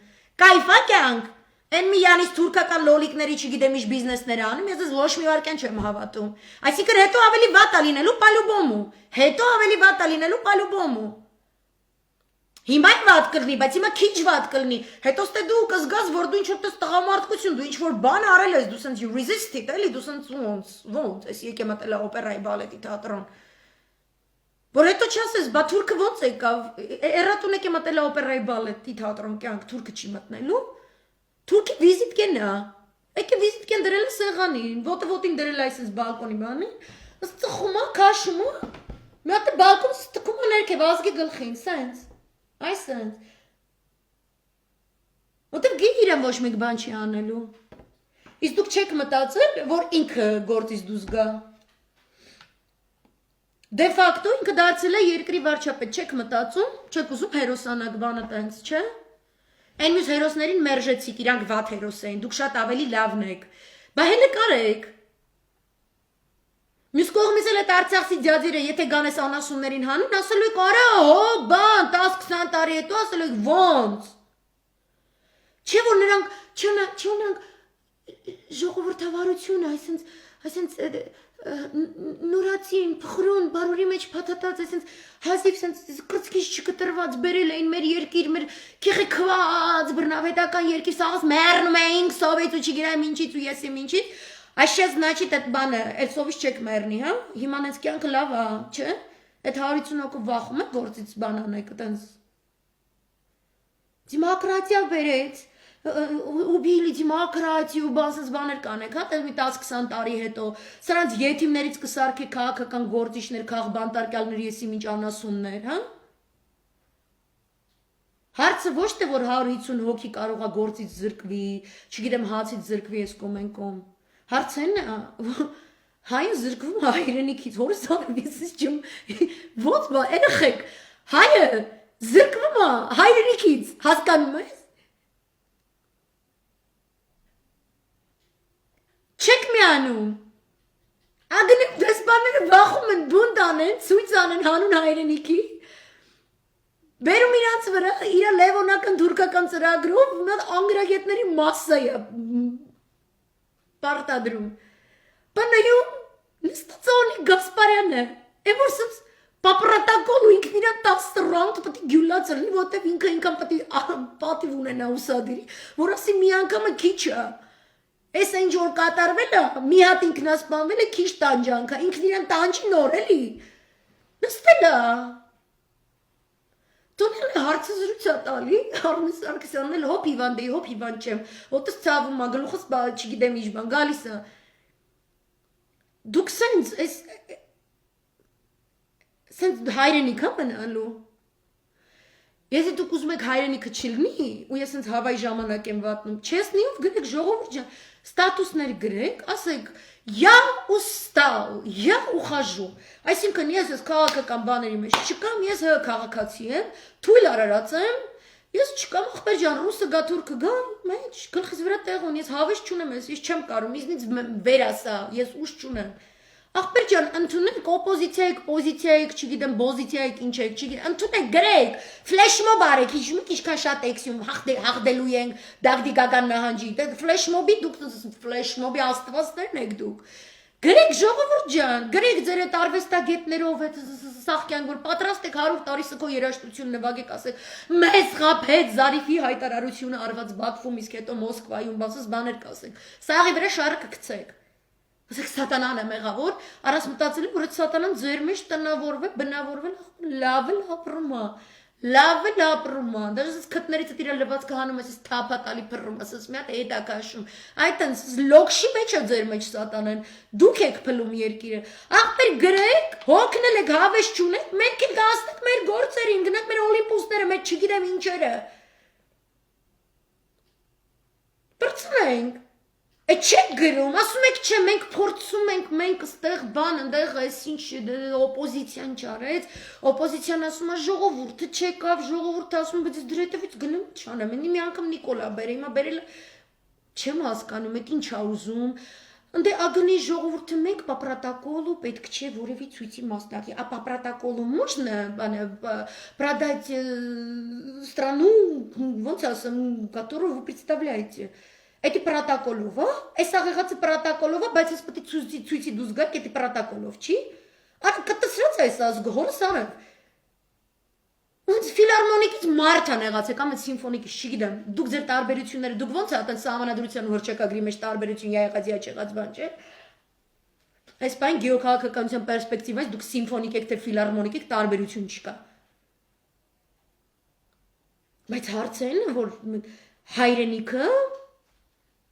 Կայֆա կյանք, այն միանից թուրքական լոլիկների չգիտեմ ինչ բիզնեսներ անում, ես ոչ մի վարքան չեմ հավատում։ Այսինքն հետո ավելի վատ է լինելու պալուբոմու, հետո ավելի վատ է լինելու պալուբոմու։ Հիմա վատ կլինի, բայց հիմա քիչ վատ կլինի։ Հետո ստե դու կզգաս, որ դու ինչ-որ տես տղամարդկություն, դու ինչ-որ բան արել ես, դու սենց you resist-ed, էլի, դու սենց ոնց, ես եկեմ ատել օպերայի բալետի թատրոն։ Որ հետո չասես, բա թուրքը ոնց եկավ, էրատուն եկեմ ատել օպերայի բալետի թատրոն, կյանք թուրքը չի մտնելու։ Թուրքի վիզիտկեն է։ Եկե վիզիտկեն դրել է սեղանին, ոտին դրել է այսպես բալկոնի բանին, ծխում է, քաշում է։ Մի հատ բալկոն ստկում է ներքև ազգի գլխին, սենց։ Այսենց, որտև գիտ իրեն ոչ մեկ բան չի անելու, իսկ դուք չեք մտածել, որ ինքը գործից դուզ գա, դե ֆակտո ինքը դարձել է երկրի վարչապետ, չեք մտածում, չեք ուզում հերոսանակ բանը տենց, չէ, այն մյուս հերոսներին մերժեցիք, իրանք վատ հերոս էին, դուք շատ ավելի լավն եք, բա հելը կարեք, Մյուս կողմից էլ այդ Արցախցի դյադերը, եթե գանես անասուններին հանուն, ասելու եք արա, հո, բան, 10-20 տարի հետո ասելու եք ոնց։ Չէ որ նրանք ժողովրդավարություն, այսենց նորացին, փխրուն, բարուրի մեջ փաթաթած, այսենց հազիվ սենց կրծքից չկտրված բերել էին մեր երկիր, մեր քիխքված բռնավետական երկիր, սաղս մեռնում էինք, սովետ ու չգիտեմ ինչից ու եսիմ ինչից, Այսպես значит այդ բանը, այդ սովից չեք մեռնի, հա? Հիմա նենց կյանքը լավ է, չէ՞։ Այդ 150 հոգու վախում եք գործից բան անեք, այտենց։ Դեմոկրատիա բերեց, убили դեմոկրատիա ու բասս բաներ կանեք, հա, դեռ մի 10-20 տարի հետո։ Սրանց եթիմներից կսարքեք քաղաքական գործիչներ, քաղբանտարկյալներ, եսի ինչ անասուններ, հա? Հարցը ոչ թե որ 150 հոգի կարող է գործից զրկվի, չգիտեմ հացից զրկվի ես կոմենկոմ։ Հարցեն հայը զրկվում հայրենիքից, հորս արվեսից չում, ոնց բա երեխեք, հայը զրկվում է հայրենիքից, հասկանում ես։ Չեք միանում, ագնիվ դեսպանները վախում են բունտ անեն, ցույց անեն հանուն հայրենիքի, բերում իրանց վրա, իրա լևոնական թուրքական ծրագրով, անգրագետների մասսա է, Պարտադրում, բնայում, Նստածոնի Գասպարյանը Էվորսից Պապրատակոլ ու ինքն իրան 10 ռաունդ պետք է գյուլացել լինի, որտեվ ինքը ինքան պետք է պատիվ ունենա ուսադիրի, որ ասի մի անգամը քիչ է։ Այս ինչ որ կատարվել է, մի հատ ինքնասպանվել է քիչ տանջանք է, ինքն իրան տանջի նոր էլի։ Նստել է։ Տոնել է հարցը զրույց է տալի, Արմեն Սարգսյանն էլ հոп հիվանդ էի, հոп հիվանդ չեմ, հոտս ցավում է, գլուխս չգիտեմ ինչ բան, գալիս է։ Դուք Սենց հայրենիք է մնալու։ Եթե դուք ուզում եք հայրենիքը չլինի, ու ես սենց հավայի ժամանակ եմ վատնում, չեսնիով գրեք ժողովուրդ ջան, ստատուսներ գրեք, ասեք, я устал, я ухожу։ Այսինքն ես քաղաքական բաների մեջ չկամ, ես քաղաքացի եմ, թույլ արարած եմ, ես չկամ ախպեր ջան, ռուսը գա թուրքը գա, մեջ, գլխիս վրա տեղ ունի, ես հավես չունեմ, ես չեմ կարում, իզնից վեր ասա, ես ուժ չունեմ։ Ախպեր ջան, ընդունեք օպոզիցիա եք, պոզիցիա եք, չգիտեմ, բոզիցիա եք, ինչ եք, չգիտեմ, ընդունեք գրեք, ֆլեշմոբ արեք, հիշում եք ինչքան շատ էքսիում հաղդելու ենք, Դավիթ Գագան նահանջի, ֆլեշմոբի դուք ֆլեշմոբի աստվածներն եք դուք։ Գրեք ժողովուրդ ջան, գրեք ձեր այդ արվեստագետներով, այդ սաղկյան, որ պատրաստ եք 100 տարի սքո երաժշտություն նվագեք, ասեք, մեզ խափեց Զարիֆի հայտարարությունը արված Բաքվում, իսկ հետո Մոսկվայում, բասս բաներ կասեք։ Սաղի վրա շարքը գցեք։ Ասեք սատանան է մեղավոր, առանց մտածելու, որ այդ սատանան ձեր մեջ տնավորվել, բնավորվել, լավ էլ ապրում է, դաժե ես քթներից այդ իր լվացքը հանում ես թափա տալի փռում, ասես մի հատ էդ ակաշում, այդ այնց լոքշի մեջ է ձեր մեջ սատանան, դուք եք փլում երկիրը, ախպեր գրեք, հոգնել եք, հավես չունեք, մենք էլ գասնենք մեր գործերին, գնանք մեր օլիմպուսները, մեր չգիտեմ ինչերը, բրցնենք, Այդ չեք գրում, ասում եք չէ, մենք փորձում ենք, մենք ստեղ բան, ընդեղ այս ինչ օպոզիցիան չարեց, օպոզիցիան ասում է ժողովուրդը չեկավ, ժողովուրդը ասում է, բայց դրա հետևից գնում չանեմ, մի անգամ Նիկոլա բերե, հիմա բերել չեմ հասկանում, այդ ինչ ա ուզում, ընդ ագնի ժողովուրդը մենք по протоколу պետք չէ որևէ ցույցի մասնակի, а по протоколу можно продать страну, ոնց ասեմ, которую вы представляете Эти протоколов, այս աղեղացը протоколով, բայց ես պետք է ցույցի դուս գաք էդի протоколով, չի? Ա կտսրած է այս ազգը, հորս արեք։ Ոնց ֆիլհարմոնիկից մարդ ան եղած է, կամ այդ սիմֆոնիկից, չգիտեմ, դուք ձեր տարբերությունները, դուք ոնց է այդպես սահմանադրության հռչակագրի մեջ տարբերություն յա եղած, յա չեղած բան, չէ՞։ Այս բան գեոքաղաքականության պերսպեկտիվայից դուք սիմֆոնիկ եք, թե ֆիլհարմոնիկ եք, տարբերություն չկա։ Բայց հարցը այն է, որ հայրենիքը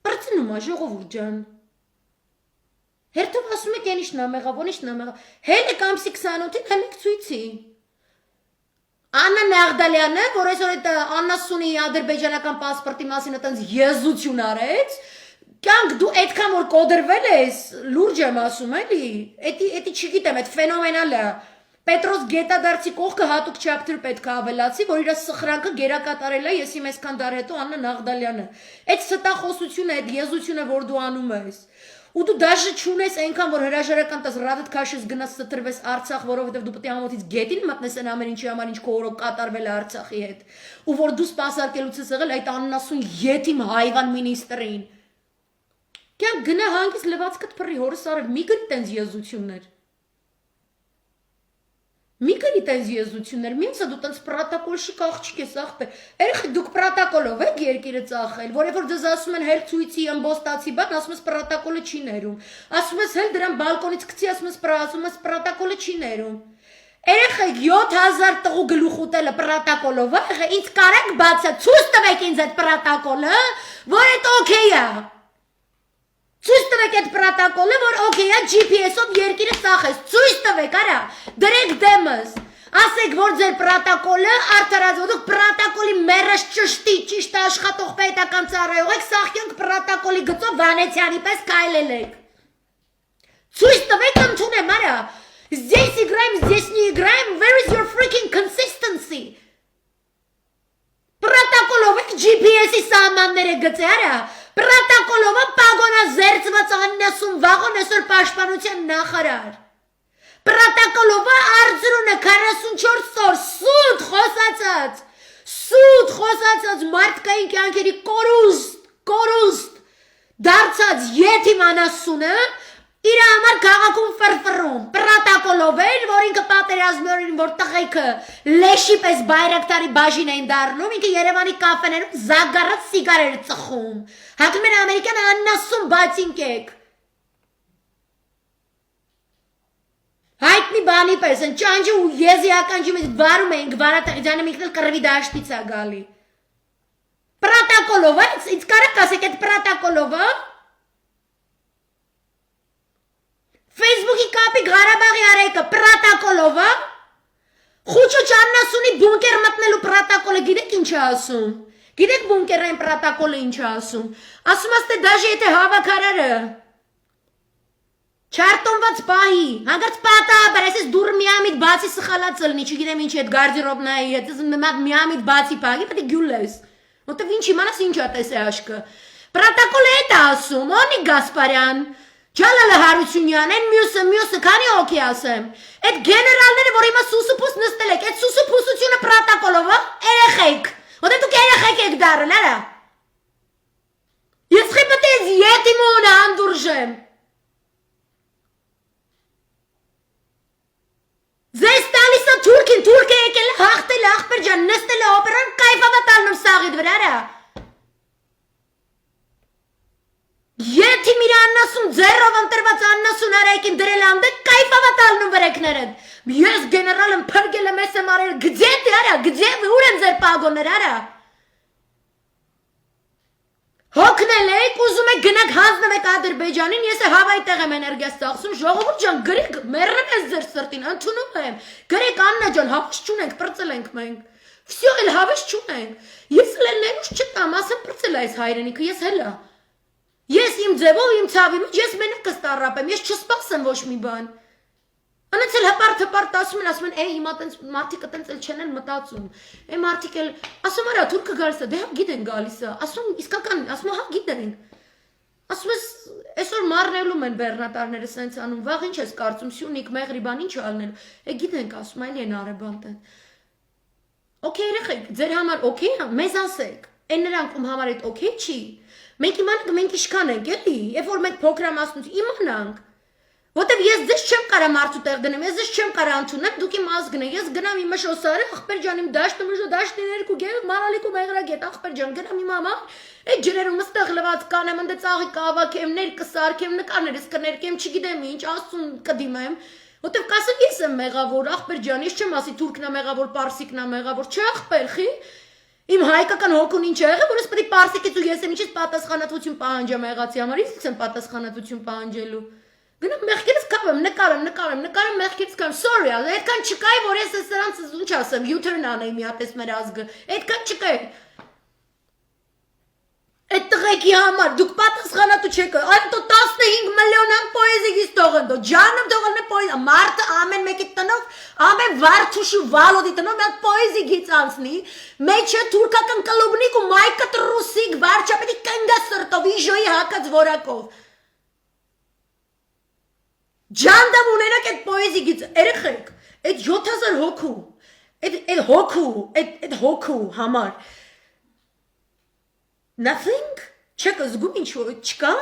Պրծնում է ժողովուրդ ջան։ Հերթով ասում եք ենիշն է մեղավ, ոնիշն է մեղավ։ Հելեք ամսի 28-ին հելեք ցույցի։ Աննա Նաղդալյանը, որ այսօր այդ Աննասունի ադրբեջանական պասպորտի մասին այտենց եզություն արեց, կյանք դու այդքան որ կոդրվել ես, լուրջ եմ ասում էլի, էդի չգիտեմ, այդ ֆենոմենալ է։ Պետրոս Գետադարցի կողքը հատուկ չապտր պետք է ավելացի, որ իր սխրանքը գերակատարել է եսի մեզ քան դար հետո Աննա Նաղդալյանը։ Այդ ստախոսությունը, այդ եզությունը, որ դու անում ես։ Ու դու դաժե չունես այնքան, որ հրաժարական տաս Ռադետ Քաշես գնաս ստրվես Արցախ, որովհետև դու պետք է ամոթից գետին մտնես այն ամեն ինչի համար, ինչ քո օրոք կատարվել է Արցախի հետ։ Ու որ դու սպասարկելուց ես եղել այդ Աննասուն յետիմ հայվան մինիստրին։ Կյանք գնա հանգիս լվացքդ փռի հորս արև մի գրի տենց եզություններ։ Մի գրի տենց եզություններ, մինցը դու տենց պրոտոկոլշիկ աղջիկ ես ախպեր, երեխի դուք պրոտոկոլով եք երկիրը ծախել, որ որ ձեզ ասում են հեր ցույցի ըմբոստացի բան, ասում ես պրոտոկոլը չի ներում, ասում ես հել դրան բալկոնից գցի, ասում ես պրոտոկոլը չի ներում, երեխեք 7000 տղու գլուխ ուտելը պրոտոկոլով, ինձ կարեք բացը, ցույց տվեք ինձ այդ պրոտոկոլը, որ այդ օքեյ է, Ցույց տվեք այդ պրոտոկոլը, որ օքեյ է GPS-ով երկիրը ծախես, ցույց տվեք, արա, դրեք դեմս, ասեք, որ ձեր պրոտոկոլը արդարացվող պրոտոկոլի մերաշ ճշտի, ճիշտ աշխատող պետական ծառայող եք, սաղքյանք պրոտոկոլի գծով Վանեցյանի պես քայլել եք։ Ցույց տվեք ընդունեմ, արա, здесь играем, здесь не играем, where is your freaking consistency? Պրոտոկոլով եք GPS-ի սահմանները գծե, արա, Պրոտոկոլով պագոնա զերծված Աննասուն վաղոն այսօր պաշտպանության նախարար։ Պրոտոկոլով արձրունը 44 օր սուտ խոսացած մարդկային կյանքերի կորուստ դարձած յետիմ Աննասունը իր համար քաղաքում ֆրֆռում, պրոտոկոլով էր, որ ինքը պատերազմի օրին որ տղեկը լեշի պես բայրակտարի բաժին էին դառնում, ինքը Երևանի կաֆեներում զագարած սիգարեր ծխում։ Հակում են ամերիկյան աննասում բացինկեք։ Հայտնի բանի պես են ճանճը ու եզի ականջի մեջ վարում էինք վարատեղի ջանը ինքն էլ կռվի դաշտից է գալի։ Պրոտոկոլով է, ինձ կարեք ասեք այդ պրոտոկոլով է։ Facebook-ի կապի Ղարաբաղի արեկը պրոտոկոլով է։ Խուճո Չաննասունի բունկեր մտնելու պրոտոկոլը գիտեք ինչ է ասում։ Գիտեք բունկերային պրոտոկոլը ինչ է ասում։ Ասում ասते դաժե եթե հավաքարարը չարտոնված պահի, հանգարց պատահաբար, այսպես դուրը միամիտ բացի սխալած լնի, չգիտեմ ինչ այդ գարդերոբնայի հետ, միամիտ բացի պահի, պետք է գյուլես։ Որտեվ ինչ իմանաս ինչ է տես է աշկը։ Պրոտոկոլը էդ է ասում, Օնիկ Գասպարյան, Ջալալը Հարությունյան, այն մյուսը, քանի օքի ասեմ։ Այդ գեներալները, որ հիմա սուսուփուս նստել եք, այդ սուսուփուսությունը պրոտոկոլով է, երեխեք։ Որտեվ դուք երեխեք եք դառել, արա։ Ես խիպտես յետիմոնը անդուրժեմ։ Ձեզ տալիս է թուրքին, թուրքը եկել է հաղթել աղբեր ջան, նստել է օպերան, կայֆավա տալնում սաղիդ վրա, արա։ Եթի միր աննասուն, ձերով ընտրված աննասուն արայքին դրել անդե, կայֆավա տալնում վրեքներըդ։ Ես գեներալ եմ պրգել եմ ես եմ արել, գձետ է արա, գձետ ուր եմ ձեր պագոներ արա։ Հոգնել եք, ուզում եք գնակ հանձնվ եք Ադրբեջանին, ես է հավայի տեղ եմ էներգիա ստաղսում, ժողովուրդ ջան, գրեք, մերրեմ ես ձեր սրտին, ընդունում եմ, գրեք Աննա ջան, հավես չունենք, պրծել ենք մենք, վսյո էլ հավես չունենք, ես էլ ներուշ չտամ, ասեմ պրծել այս հայրենիքը, ես հելա, ես իմ ձևով, իմ ցավի մեջ, ես մենակ կստարապեմ, ես չսպասեմ ոչ մի բան, անց էլ հպարտ ասում են, հիմա տենց մարդիկը տենց էլ չեն են մտածում, մարդիկ էլ, ասում արա, թուրքը գալիս է, դե հա գիտեն գալիս է, ասում իսկական, ասում հա գիտենք, ասում ես, այսօր մարնելում են բեռնատարները սենց անում, վաղ ինչ ես կարծում, Սյունիք, Մեղրիբան ինչ ալնելու, գիտենք ասում, այլ են արեբան տեն, օքեյ երեխեք, ձեր համար օքեյ է, մեզ ասեք, են նրանք ում համար այդ օքեյ չի, մենք իմանանք, մենք իշքան ենք, էլի, երբ որ մենք փոքրամասնություն իմանանք, Որտեւ ես ձեզ չեմ կարա մարդու տեղ դնեմ, ես ձեզ չեմ կարա ընդունեմ, դուք իմ ազգն եք, ես գնամ իմ մշոսարը, ախպեր ջան, իմ դաշտը մշո դաշտի ներքու գեւ, մանալիկու մեղրագետ, ախպեր ջան, գնամ իմ մամա, այդ ջրերում ստեղ լված կանեմ, ընդ ծաղիկ ավակեմ, ներքը սարքեմ, նկարներս կներկեմ, չգիտեմ ինչ, ասուն կդիմեմ, որտեւ կասեմ ես եմ մեղավոր, ախպեր ջան, ես չեմ ասի թուրքն է մեղավոր, պարսիկն է մեղավոր, չէ ախպեր, խի Իմ հայկական հոգուն ինչ է եղել, որ ես պետք է պարսիկից ու ես եմ ինչից պատասխանատվություն պահանջեմ եղածի համար, իսկ եմ պատասխանատվություն պահանջելու Գնամ մեղքերս կապեմ, նկարեմ, մեղքերս կապեմ, sorry, այդքան չկայի, որ ես սրանց ինչ ասեմ, U-turn անեի մի հատ ես մեր ազգը, այդքան չկայի, այդ տղեկի համար, դուք պատասխանատու չեք, այն տո 15 միլիոնան պոեզիգից տողընդո, ջանım տողըն է պոեզի, մարդը ամեն մեկի տնով, ամեն վարդուշի վալոդի տնով, մի հատ պոեզիգից անցնի, մեջը թուրքական կլուբնիկ ու մայկըտ ռուսիկ, վարչապետի կնգա սրտով, իժոյի հակած որակով, Ջանդամ ունենակ այդ պոեզիգից, երեխեք, այդ 7000 հոգու, այդ հոգու համար, nothing, չեք զգում ինչ որ չկա,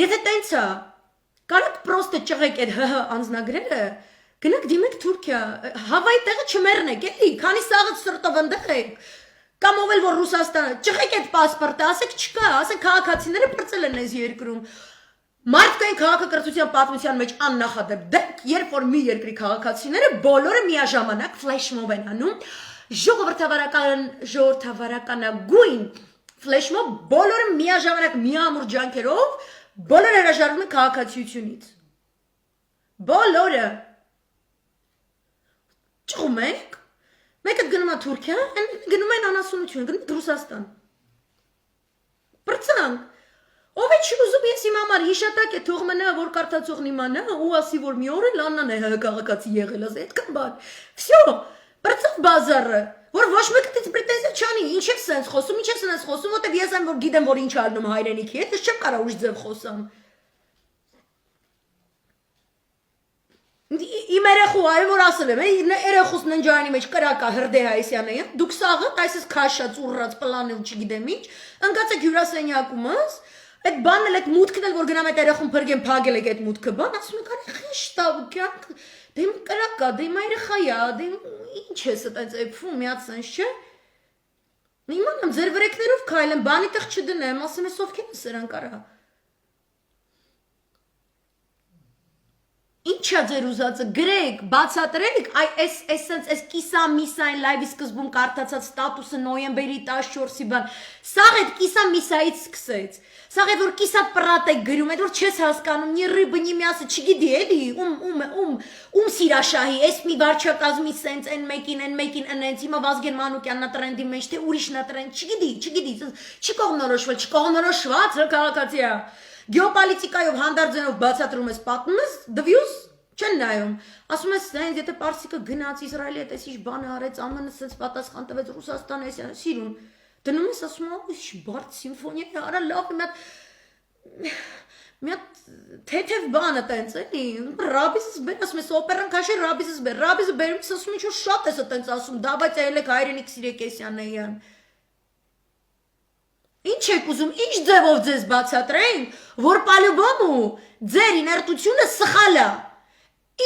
եթե տենց է, կարակ պրոստը ճղեք այդ հհ անձնագրերը, գնաք դիմեք Թուրքիա, հավայի տեղը չմերնեք, էլի, քանի սաղըց սրտով ընդեղ եք, կամ ով էլ որ Ռուսաստանը, ճղեք այդ պասպորտը, ասեք չկա, ասեք քաղաքացիները պրծել են այս երկրում, Մարդկային քաղաքակրթության պատմության մեջ աննախադեպ դեպք, երբ որ մի երկրի քաղաքացիները բոլորը միաժամանակ ֆլեշմոբ են անում, ժողովրդավարականագույն ֆլեշմոբ բոլորը միաժամանակ միամուր ջանքերով բոլորը հրաժարվում են քաղաքացիությունից։ Բոլորը ճղում եք, մեկը գնում է Թուրքիա, գնում են անասունություն, գնում են Ռուսաստան։ Պրծանք Ով է չի ուզում ես իմ համար հիշատակ է թող մնա, որ կարդացողն իմանա ու ասի, որ մի օր էլ Աննան է քաղաքացի եղել, ասի, այդքան բան։ Վсё, բրծավ բազարը, որ ոչ մեկից պրետենզիա չանի, ինչ է սենց խոսում, ինչ է սենց խոսում, որտեվ ես եմ որ գիտեմ, որ ինչ ալնում հայրենիքի հետ, ես չեմ կարա ուշ ձև խոսամ։ Իմ երեխու այ որ ասել եմ, երեխուս ննջարանի մեջ կրակա հրդե Հայսյանը, դուք սաղը, այսպես քաշած ուռած պլանել չգիտեմ ինչ, ընկած եք հյուրասենյակումս Այդ բանն այդ մուտքն էլ որ գնամ այդ երախում փրկեմ փագել եք այդ մուտքը բան ասում եք արի խիշտա կյանք դեմ կրակա դեմ այրխայա դեմ ինչ է սա այց էփում միացած չէ իմանամ ձեր վրեկներով քայլեմ բանի տեղ չդնեմ ասեմ ես ովքեր են սրանք արա Ինչա ձեր ուզածը գրեք, բացատրեք, այսենց այս կիսա միսային լայվի սկզբում կարդացած ստատուսը նոյեմբերի 14-ի բան, սաղ այդ կիսա միսայից սկսեց, սաղ այդ որ կիսա պրատ եք գրում, այդ որ չես հասկանում, նի ռիբը, նի միասը, չգիտի էլի, ում սիրաշահի, ես մի վարչակազմի սենց, են մեկին ընենց, հիմա Վազգեն Մանուկյանն տրենդի մեջ, թե ուրիշն տրենդ, չգիտի, չկողնորոշված, քաղաքացի է Գեոպոլիտիկայով հանդարձանով բացատրում ես պատմում ես, դվյուս չեն նայում, ասում ես հենց եթե Պարսիկը գնաց Իսրայելի հետ էս ինչ բան արեց, ԱՄՆ-ը սենց պատասխան տվեց Ռուսաստանը էս սիրուն, դնում ես ասում ես բարդ սիմֆոնիա արա լավ մի հատ թեթև բանը տենց էլի, ռաբիզս բեր, ասում ես օպերան քաշի ռաբիզս բեր, ռաբիզը բերում ես ասում ինչ որ շատ ես տենց ասում, դավայց ելեք հայրենիք Սիրեկեսյանեյան Ինչ եք ուզում, ինչ ձևով ձեզ բացատրենք, որ պալյուբոմու ձեր իներտությունը սխալ է,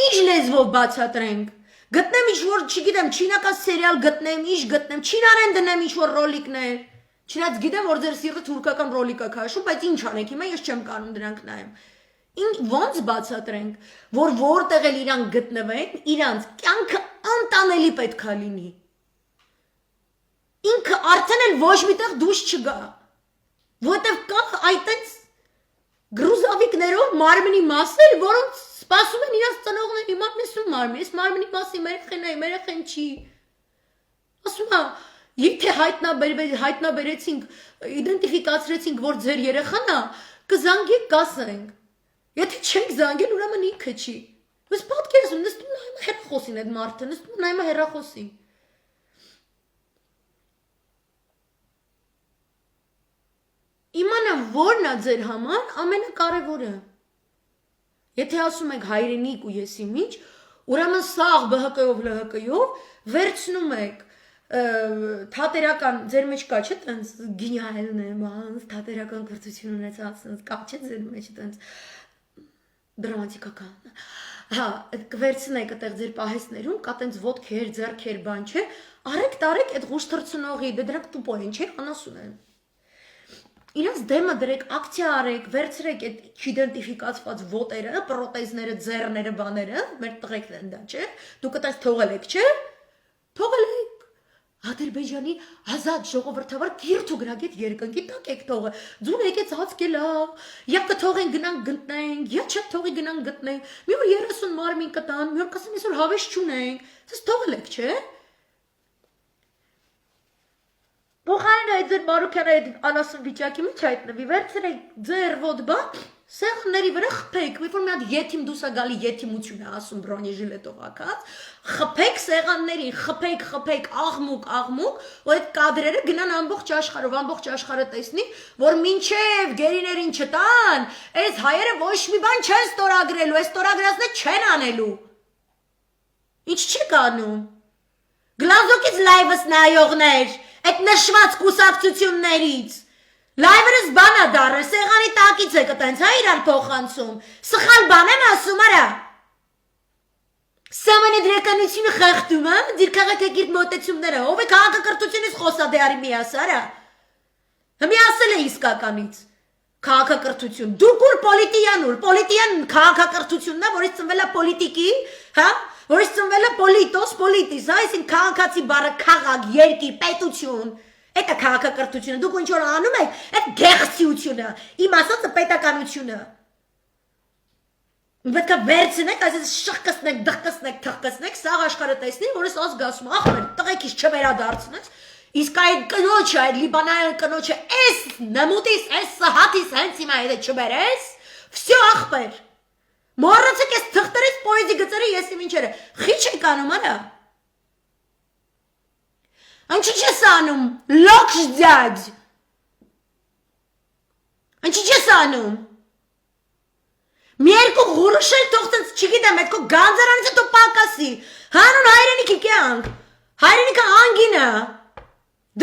ինչ լեզվով բացատրենք, գտնեմ ինչ-որ, չգիտեմ, չինական սերիալ գտնեմ, ինչ գտնեմ, չինարեն դնեմ ինչ-որ ռոլիկներ, չնայած գիտեմ, որ ձեր սիրտը թուրքական ռոլիկ է քաշում, բայց ինչ անենք, հիմա ես չեմ կանում դրանք նայեմ, ոնց բացատրենք, որ որտեղ էլ իրանք գտնվեն, իրանց կյանքը անտանելի պետք է լինի, ինքը արդեն էլ ոչ միտեղ դուշ չգա Որտև կա այտենց գրուզավիկներով մարմնի մասեր, որոնց սպասում են իրաց ծնողների մարմեսում մարմին, ես մարմնի մասի մերեխեն չի։ Ասում է, եթե հայտնաբերեցինք, իդենտիֆիկացրեցինք, որ ձեր երեխան է, կզանգեք կասենք։ Եթե չենք զանգել, ուրեմն ինքը չի։ Ես պատկերացնում, նստում նայում հեռախոսին այդ մարդը, նստում նայում հեռախոսին։ Իմանամ որն է ձեր համար ամենակարևորը։ Եթե ասում եք հայրենիք ու եսի միջ, ուրեմն սաղ ԲՀԿ-ով ԼՀԿ-ով վերցնում եք թատերական ձեր մեջ կա չէ տենց գինիալն է, մանց թատերական կրթություն ունեցած, կա չէ ձեր մեջ տենց դրամատիկական։ Հա, կվերցնեք այդտեղ ձեր պահեսներում, կա տենց ոտքեր, ձեռքեր, բան չէ, արեք տարեք այդ ղուշ թռցնողի, դե դրանք տուպո են, չէ, անասուն են։ Իրաց դեմը դրեք, ակցիա արեք, վերցրեք այդ չիդենտիֆիկացված ոտերը, պրոթեզները, ձեռները, բաները, մեր տղեկն են դա, չէ։ Դուք այդպես թողել եք, չէ։ Թողել եք։ Ադրբեջանի ազատ ժողովրդավար կիրթ ու գրագետ երկնքի տակ եք թողը։ Ձուն եկեց հացկելա, یا կթողեն գնանք գտնենք, یا չթողի գնանք գտնենք։ Մի օր 30 մարմին կտան, մի օր կասեն այսօր հավես չունենք։ Դες թողել եք, չէ։ Փոխարենը այդ ձեր Մարուկյանը այդ անասուն վիճակի մեջ հայտնվի, վերցրեք ձեր ոտ բան, սեղանների վրա խփեք, երբ որ մի հատ եթիմ դուս է գալի եթիմություն է ասում բրոնեժիլետով ակած, խփեք սեղաններին, խփեք, աղմուկ, ու այդ կադրերը գնան ամբողջ աշխարհը տեսնի, որ մինչև գերիներին չտան, այս հայերը ոչ մի բան չեն ստորագրելու, այս ստորագրածները չեն անելու։ Ինչ չեք անում։ Գլազոկից լայվս նայողներ Այդ նշված կուսակցություններից լայվերս բանա դարը, սեղանի տակից է կտենց, հա իրար փոխանցում, սխալ բան եմ ասում, արա։ Սամանի դրականությունը խեղդում եմ, դիր քաղաքակիրթ մոտեցումները, ով է քաղաքակրթությունից խոսադեարի միաս, արա։ Հմի ասել է իսկականից, քաղաքակրթություն, դուք ուր պոլիտիան քաղաքակրթությունն է, որից ծնվել է պոլիտիկի, հա, որից ծնվել է պոլիտիս, հա, այսին քաղաքացի բառը քաղաք, երկիր, պետություն, այդ է քաղաքակրթությունը, դուք ինչ որ անում եք, այդ գեղեցիությունը, իմ ասածը պետականությունը։ Պետք է վերցնեք, այսպես շղկացնեք, դղկացնեք, թղկացնեք, սաղ աշխարհը տեսնի, որ ես ազգասում, ախմեր, տղեկից չվերադարձնես, իսկ այդ կնոջը, այդ լիբանանյան կնոջը, այս նմուտիս, այս սահատիս հենց հիմա եթե չբերես, վсё ախպեր։ Մոռացեք այս թղթերից պոեզի գծերը ես իմ ինչերը, խիչ եք անում, արա։ Անչի չես անում, լոքշ ձյաջ։ Անչի չես անում։ Մի երկու ղուրշել թողտենց չգիտեմ, այդ քո գանձարանից հետո պակասի, հանուն հայրենիքի կյանք, հայրենիքը անգին է,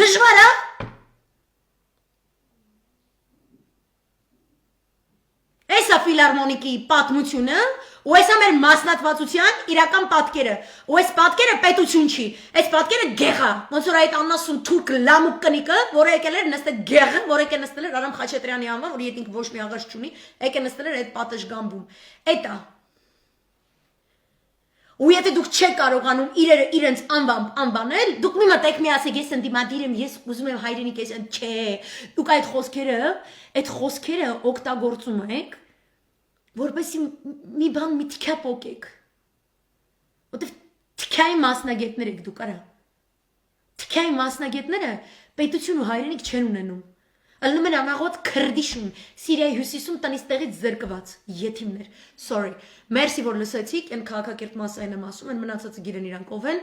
դժվար է։ ֆիլարմոնիկի պատմությունը, ու այս է մեր մասնատվածության իրական պատկերը։ Ու այս պատկերը պետություն չի, այս պատկերը գեղ է։ Ոնց որ այդ աննասուն թուրք լամուկ կնիկը, որը եկել էր նստել գեղը, որը եկել նստել էր Արամ Խաչատրյանի անվան, որ եթե ինքը ոչ մի աղաչ չունի, եկել նստել էր այդ պատշգամբում։ Էդ է։ Ու եթե դուք չեք կարողանում իրենց անվանել, դուք մի մտեք մի ասեք ես ընդդիմադիր եմ, ես ուզում եմ հայրենիք ես, չէ։ Դուք այդ խոսքերը օգտագործում եք, որպեսզի մի բան մի թիքա պոկեք։ Որտեվ թիքայի մասնագետներ եք դուք, արա։ Թիքայի մասնագետները պետություն ու հայրենիք չեն ունենում։ Ալնում են ամաղոտ քրդիշում, Սիրիայի հյուսիսում տնից տեղից զրկված եթիմներ։ Sorry, մերսի որ լսեցիք, այն քաղաքակիրթ մասային եմ ասում, այն մնացածը գիրեն իրանք ով են։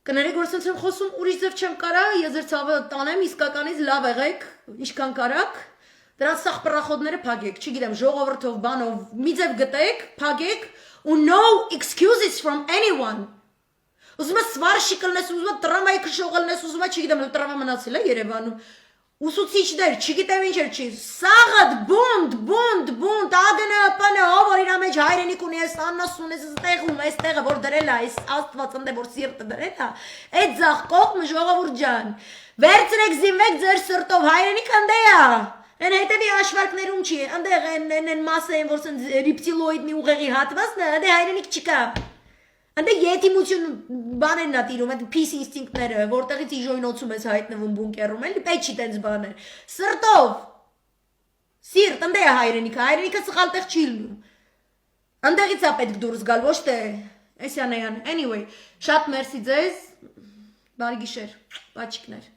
Կներեք, որ սենց եմ խոսում, ուրիշ ձև չեմ կարա, ես ձեր ցավը տանեմ, իսկականից լավ եղեք, ինչքան կարաք, դրանց սաղ պռախոդները փակեք, չգիտեմ, ժողովրդով, բանով, մի ձև գտեք, փակեք, ու no excuses from anyone։ Ուզում ես սվարշի կլնես, ուզում ես տրամայի քշող լնես, ուզում ես, չգիտեմ, տրամա մնացել է Երևանում։ Ուսուցիչներ, չգիտեմ ինչ էր չի, սաղդ, բունդ, ադնը, պնը, ով որ իրա մեջ հայրենիք ունի, ես աննասուն, ես ստեղում, ես տեղը, որ դրել է, ես աստված ընդ է, որ սիրտը դրել է, այդ ձախ կողմը ժողովուրդ ջան, վերցրեք զինվեք ձեր սրտով, հայրենիք ընդ է, են հետևի աշվարկներում չի, ընդեղ են մասը են, որ սն ռիպտիլոիդնի ուղեղի հատվածն է, ընդ է հայրենիք չկա, ընդ է եթիմություն բաներն է տիրում, այդ peace ինստինկտները, որտեղից իժոյնոցում ես հայտնվում բունկերում, էլի պետք չի տենց բաներ, սրտով, սիրտ, ընդ է հայրենիքը սխալ տեղ չի լինում, ընդեղից է պետք դուրս գալ, ոչ թե, anyway, շատ մերսի ձեզ, բարի գիշեր, պաչիկներ։